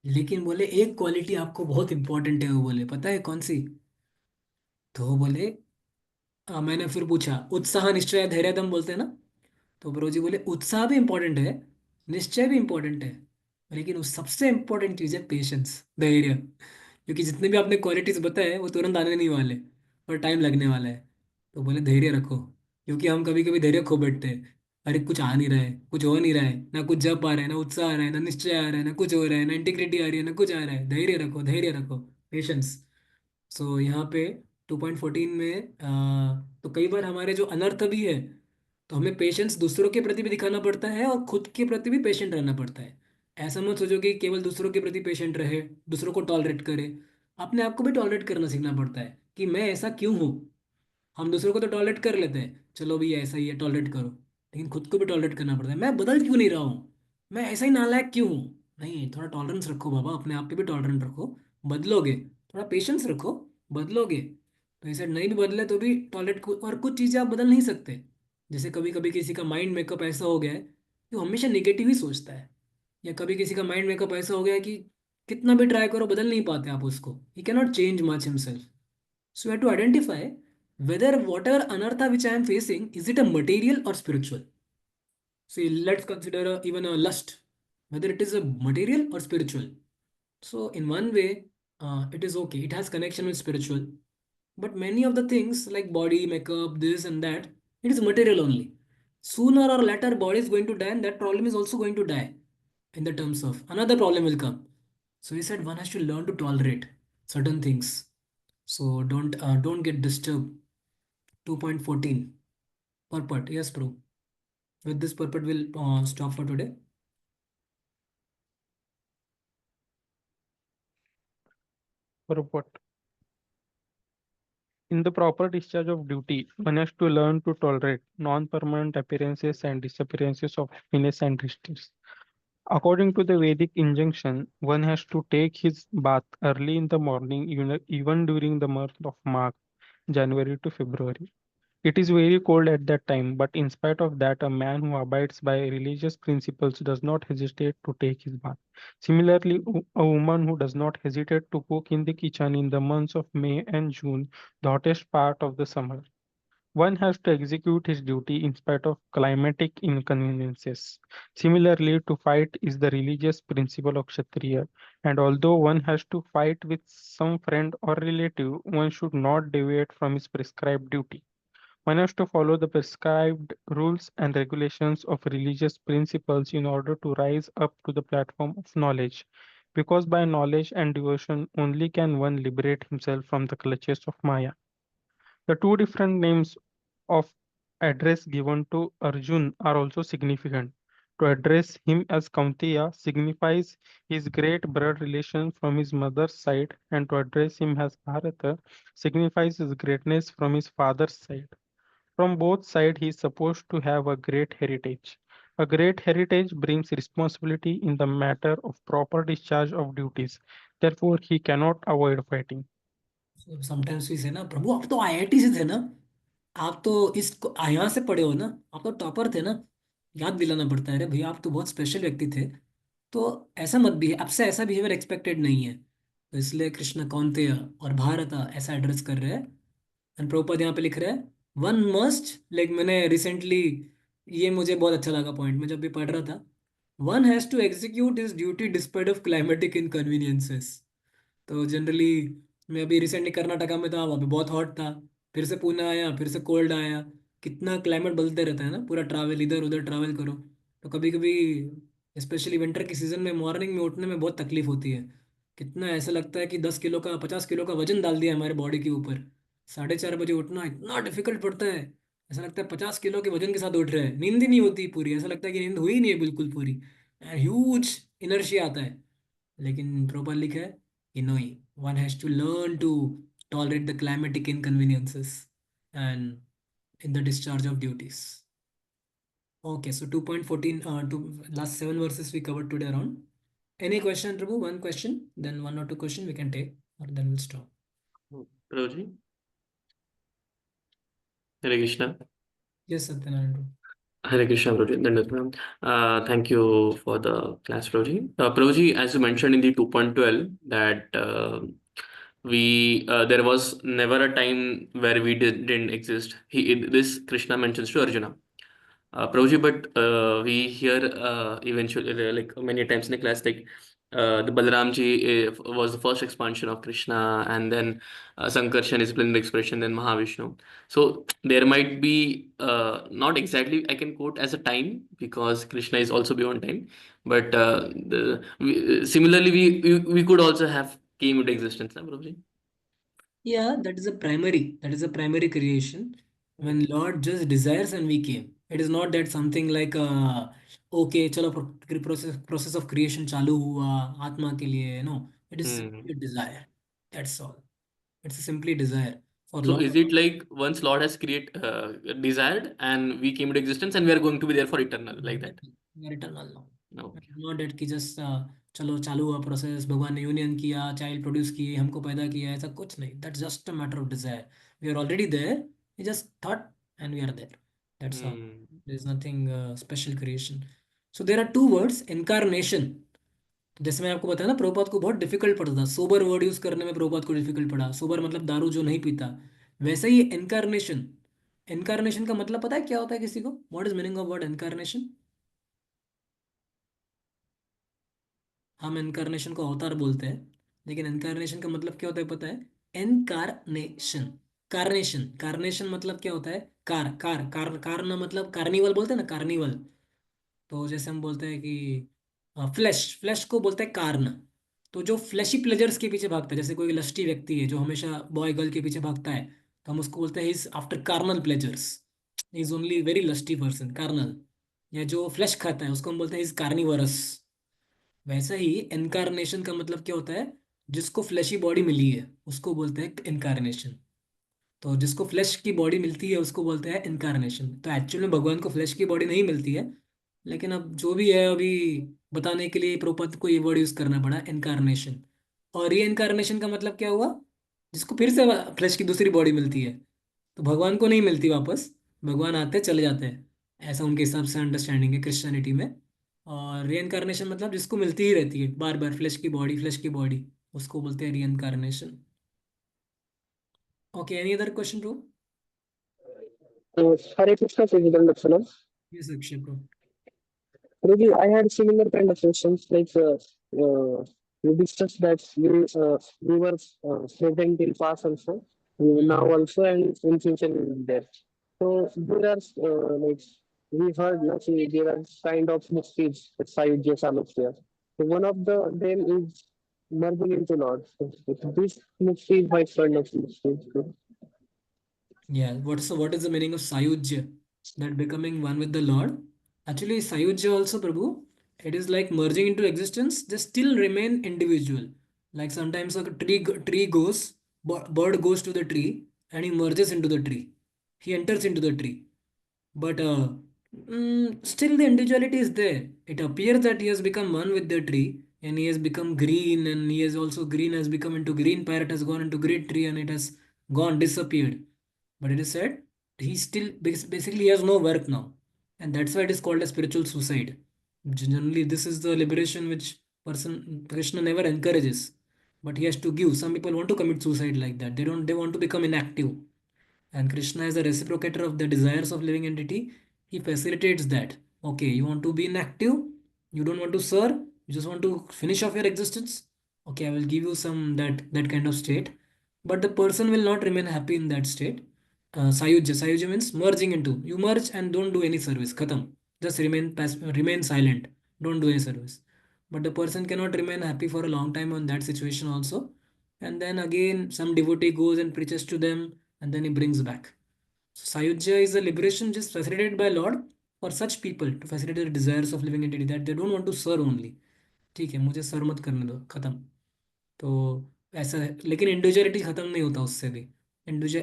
लेकिन बोले एक क्वालिटी आपको बहुत इंपॉर्टेंट है, वो बोले पता है कौन सी? तो वो बोले मैंने फिर पूछा, उत्साह निश्चय धैर्य दम बोलते हैं ना? तो प्रोजी बोले उत्साह भी इंपॉर्टेंट है, निश्चय भी इंपॉर्टेंट है, लेकिन उस सबसे इंपॉर्टेंट चीज़ है पेशेंस, धैर्य। क्योंकि जितने भी आपने क्वालिटीज बताए वो तुरंत आने नहीं वाले, और टाइम लगने वाला है। तो बोले धैर्य रखो, क्योंकि हम कभी कभी धैर्य खो बैठते हैं। अरे कुछ आ नहीं रहा है, कुछ हो नहीं रहा है, ना कुछ जप आ रहा है, ना उत्साह आ रहा है, ना निश्चय आ रहा है, ना कुछ हो रहा है, ना इंटीग्रिटी आ रही है, ना कुछ आ रहा है। धैर्य रखो, धैर्य रखो, पेशेंस। सो यहाँ पे 2.14 में तो कई बार हमारे जो अनर्थ भी है, तो हमें पेशेंस दूसरों के प्रति भी दिखाना पड़ता है और खुद के प्रति भी पेशेंट रहना पड़ता है। ऐसा मत सोचो कि केवल दूसरों के प्रति पेशेंट रहे, दूसरों को टॉलरेट करे। अपने आप को भी टॉलरेट करना सीखना पड़ता है कि मैं ऐसा क्यों हूँ। हम दूसरों को तो टॉलरेट कर लेते हैं, चलो भैया ऐसा ही है टॉलरेट करो, लेकिन खुद को भी टॉलरेट करना पड़ता है। मैं बदल क्यों नहीं रहा हूँ, मैं ऐसा ही नालायक क्यों हूँ? नहीं, थोड़ा टॉलरेंस रखो बाबा, अपने आप पे भी टॉलरेंस रखो, बदलोगे। थोड़ा पेशेंस रखो, बदलोगे। तो ऐसे नहीं भी बदले तो भी टॉलरेट, और कुछ चीज़ें आप बदल नहीं सकते। जैसे कभी कभी किसी का माइंड मेकअप ऐसा हो गया है कि वो हमेशा नेगेटिव ही सोचता है, या कभी किसी का माइंड मेकअप ऐसा हो गया है कि कितना भी ट्राई करो बदल नहीं पाते आप उसको, ही cannot change much himself. So we have to identify whether whatever anartha which I am facing, is it a material or spiritual? See, let's consider even a lust, whether it is a material or spiritual. So in one way, it is okay. It has connection with spiritual. But many of the things like body, makeup, this and that, it is material only. Sooner or later, body is going to die, and that problem is also going to die. In the terms of another problem will come. So he said one has to learn to tolerate certain things. So don't get disturbed. 2.14 purport. Yes, bro. With this purport, we'll stop for today. Purport. In the proper discharge of duty, one has to learn to tolerate non-permanent appearances and disappearances of happiness and distress. According to the Vedic injunction, one has to take his bath early in the morning, even during the month of March, January to February. It is very cold at that time, but in spite of that, a man who abides by religious principles does not hesitate to take his bath. Similarly, a woman who does not hesitate to cook in the kitchen in the months of May and June, the hottest part of the summer. One has to execute his duty in spite of climatic inconveniences. Similarly, to fight is the religious principle of Kshatriya, and although one has to fight with some friend or relative, one should not deviate from his prescribed duty. One has to follow the prescribed rules and regulations of religious principles in order to rise up to the platform of knowledge, because by knowledge and devotion only can one liberate himself from the clutches of Maya. The two different names of address given to Arjun are also significant. To address him as Kaunteya signifies his great blood relation from his mother's side, and to address him as Bharata signifies his greatness from his father's side. From both sides, he is supposed to have a great heritage. A great heritage brings responsibility in the matter of proper discharge of duties. Therefore, he cannot avoid fighting. So sometimes we say ना, प्रभु आप तो IIT से थे ना, आप तो इस यहाँ से पढ़े हो ना, आप तो टॉपर थे ना। याद दिलाना पड़ता है, अरे भैया आप तो बहुत स्पेशल व्यक्ति थे। तो ऐसा मत भी, आपसे ऐसा बिहेवियर एक्सपेक्टेड नहीं है। तो इसलिए कृष्ण कौंतेय और भारत ऐसा एड्रेस कर रहे हैं। एंड प्रभुपद यहाँ पे लिख रहे हैं वन मस्ट, लाइक मैंने रिसेंटली, ये मुझे बहुत अच्छा लगा पॉइंट में जब भी पढ़ रहा था। One has to execute his duty despite of climatic inconveniences. तो जनरली मैं अभी रिसेंटली कर्नाटका में था, वहाँ पे बहुत हॉट था, फिर से पुणे आया, फिर से कोल्ड आया। कितना क्लाइमेट बदलते रहता है ना, पूरा ट्रैवल इधर उधर ट्रैवल करो। तो कभी कभी स्पेशली विंटर की सीज़न में मॉर्निंग में उठने में बहुत तकलीफ होती है। कितना ऐसा लगता है कि 10 किलो का 50 किलो का वजन डाल दिया हमारे बॉडी के ऊपर। 4:30 बजे उठना इतना डिफिकल्ट पड़ता है। ऐसा लगता है 50 किलो के वजन के साथ उठ रहे हैं, नींद ही नहीं होती पूरी, ऐसा लगता है कि नींद हुई ही नहीं है बिल्कुल पूरी। ह्यूज इनर्शिया आता है। लेकिन प्रॉपर लिखा है कि नहीं, one has to learn to tolerate the climatic inconveniences and in the discharge of duties. Okay, so 2.14, last 7 verses we covered today around. Any question, Prabhu? One question, then one or two question we can take, or then we'll stop. Prabhuji, Hare Krishna. Yes, Satyanarayan Prabhu. Hare Krishna, Prabhuji. Dandavat Pranam. Thank you for the class, Prabhuji. Prabhuji, as you mentioned in the 2.12 that there was never a time where we didn't exist. This Krishna mentions to Arjuna. Prabhuji, but we hear eventually, like many times in the class, like the Balaramji was the first expansion of Krishna, and then Sankarshan is splendid expression, then Mahavishnu. So there might be not exactly I can quote as a time because Krishna is also beyond time, but similarly we could also have came into existence, na, Prabhuji? Yeah, that is a primary creation. When Lord just desires and we came. It is not that something like okay, चलो process of creation चालू हुआ आत्मा के लिए. No, it is simply a desire. That's all. It's simply desire for So Lord. is it like once Lord has desired and we came into existence and we are going to be there for eternal like that? We are eternal now. Okay. Not that कि just चलो चालू हुआ process, भगवान ने union किया, child produce किए, हमको पैदा किया, ऐसा कुछ नहीं. That's just a matter of desire. We are already there. We just thought and we are there. That's all. There is nothing special creation. So there are two words, incarnation. जैसे मैं आपको बताया ना, प्रभुपाद को बहुत डिफिकल्ट पड़ता था sober word use करने में, प्रभुपाद को डिफिकल्ट पड़ा। सोबर मतलब दारू जो नहीं पीता। वैसे ही इनकारनेशन, इनकारनेशन का मतलब पता है क्या होता है किसी को? What is meaning of word incarnation? हम इनकारनेशन को अवतार बोलते हैं, लेकिन इनकारनेशन का मतलब क्या होता है पता है? इनकारनेशन, कार्नेशन, कार्नेशन मतलब क्या होता है? कारना मतलब कार्निवल बोलते हैं ना, कार्निवल। तो जैसे हम बोलते हैं कि फ्लैश, फ्लैश को बोलते हैं कार्न। तो जो फ्लैशी प्लेजर्स के पीछे भागता है, जैसे कोई लस्टी व्यक्ति है जो हमेशा बॉय गर्ल के पीछे भागता है, तो हम उसको बोलते हैं is after carnal pleasures, is only very lusty person, carnal. या जो फ्लैश खाता है उसको हम बोलते हैं इज कार्निवरस। वैसा ही इनकारनेशन का मतलब क्या होता है? जिसको फ्लैशी बॉडी मिली है उसको बोलते हैं इनकारनेशन। तो जिसको फ्लैश की बॉडी मिलती है उसको बोलते हैं इनकारनेशन। तो एक्चुअल में भगवान को फ्लैश की बॉडी नहीं मिलती है, लेकिन अब जो भी है अभी बताने के लिए प्रभुपाद को ये वर्ड यूज करना पड़ा, इनकारनेशन। और री इनकारनेशन का मतलब क्या हुआ? जिसको फिर से फ्लैश की दूसरी बॉडी मिलती है। तो भगवान को नहीं मिलती वापस, भगवान आते चले जाते हैं, ऐसा उनके हिसाब से अंडरस्टैंडिंग है क्रिश्चियनिटी में। और री इनकारनेशन मतलब जिसको मिलती ही रहती है बार बार फ्लैश की बॉडी, फ्लैश की बॉडी, उसको बोलते हैं री incarnation. Okay, any other question bro? Hare Krishna, President Dharshana. Yes, Akshay bro. Really, I had similar kind of questions. We discussed that we were present in past also, we will now also, and in future we will be there. So there are we heard there are kind of mysteries, five Samastya. So one of them is merging into Lord. So this mystery is my kind of mystery. Yeah, what is the meaning of Sayujya? That becoming one with the Lord. Actually, Sayujya also, Prabhu, it is like merging into existence. They still remain individual. Like sometimes a tree goes, bird goes to the tree, and he merges into the tree. He enters into the tree. But still the individuality is there. It appears that he has become one with the tree, and he has become green, and he has also green has become into green parrot, has gone into green tree, and it has gone disappeared. But it is said he still basically he has no work now, and that's why it is called a spiritual suicide. Generally, this is the liberation which person Krishna never encourages, but he has to give. Some people want to commit suicide like that. They don't. They want to become inactive, and Krishna is the reciprocator of the desires of living entity. He facilitates that. Okay, you want to be inactive? You don't want to serve, you just want to finish off your existence. Okay, I will give you some that kind of state, but the person will not remain happy in that state. Sayuja means merging into. You merge and don't do any service. Khatam. Just remain silent. Don't do any service. But the person cannot remain happy for a long time on that situation also. And then again, some devotee goes and preaches to them, and then he brings back. So Sayujya is a liberation just facilitated by Lord for such people to facilitate the desires of living entity that they don't want to serve only. ठीक है, मुझे sir मत करने दो, खत्म. तो ऐसा है, लेकिन इंडिविजुअलिटी खत्म नहीं होता उससे भी.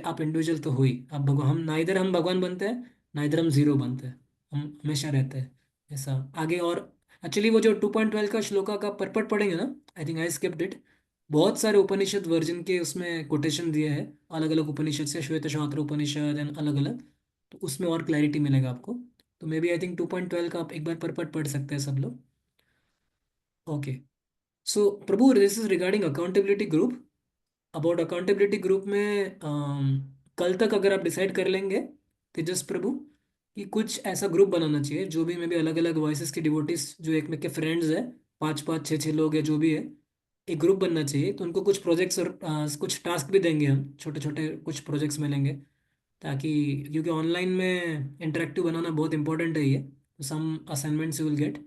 आप इंडिविजुअल तो हुई, आप भगवान. हम भगवान बनते हैं, ना इधर हम जीरो बनते हैं. हम हमेशा रहते हैं ऐसा आगे. और एक्चुअली वो जो 2.12 का श्लोका का परपट पढ़ेंगे ना, I think I skipped it. बहुत सारे उपनिषद वर्जन के उसमें कोटेशन दिए हैं, अलग अलग उपनिषद से, श्वेत शास्त्र उपनिषद एंड अलग अलग. तो उसमें और क्लैरिटी मिलेगा आपको. तो मे बी आई थिंक 2.12 का आप एक बार परपट पढ़ सकते हैं सब लोग. Okay. So Prabhu, this is regarding accountability group. About accountability group में कल तक अगर आप डिसाइड कर लेंगे तेजस प्रभु कि कुछ ऐसा ग्रुप बनाना चाहिए जो भी मे भी अलग अलग वॉइसेस की डिवोटीज जो एक में के फ्रेंड्स है, 5 5 6 6 लोग है जो भी है, एक ग्रुप बनना चाहिए. तो उनको कुछ प्रोजेक्ट्स और कुछ टास्क भी देंगे हम, छोटे छोटे कुछ प्रोजेक्ट्स मिलेंगे, ताकि क्योंकि ऑनलाइन में इंटरेक्टिव बनाना बहुत इंपॉर्टेंट है ये. Some assignments you will get.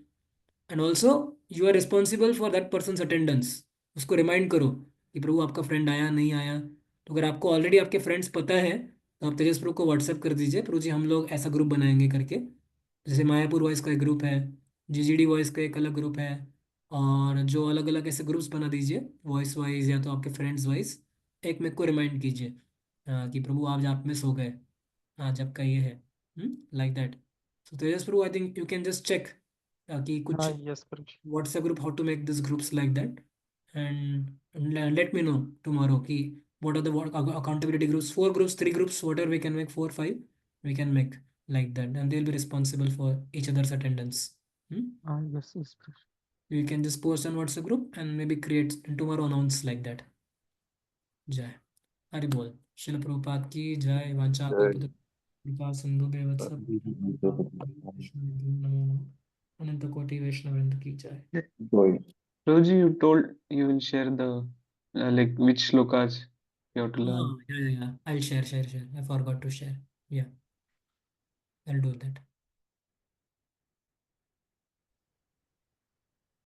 And also you are responsible for that person attendance. उसको रिमाइंड करो कि प्रभु आपका फ्रेंड आया नहीं आया. तो अगर आपको ऑलरेडी आपके फ्रेंड्स पता है तो आप तेजस प्रभु को व्हाट्सएप कर दीजिए, प्रभु जी हम लोग ऐसा ग्रुप बनाएंगे करके. जैसे मायापुर वॉइस का एक ग्रुप है, जीजीडी वॉइस का एक अलग ग्रुप है, और जो अलग अलग ऐसे ग्रुप्स बना दीजिए वॉइस वाइज या तो आपके फ्रेंड्स वाइज. एक मेरे को रिमाइंड कीजिए कि प्रभु आज आप मिस हो गए, आज आपका ये है, like that. So Tejas Prabhu, I think you can just check कि कुछ Yes, Prabhuji. WhatsApp group, how to make these groups like that, and let me know tomorrow ki what are the accountability groups, 4 groups, 3 groups, whatever we can make, 4 5 we can make like that, and they'll be responsible for each other's attendance. Yes, Prabhuji. You can just post on WhatsApp group and maybe create and tomorrow announce like that. जय हरि बोल. शिल प्रभुपाद की जय. वांछा कल्पतरु कृपा सिंधु देवत्स नमो नमः. अनंत कोटि वैष्णववृंद की जय. Prabhuji, you told you will share the like which shlokas you have to learn. Yeah. I'll share. I forgot to share. Yeah, I'll do that.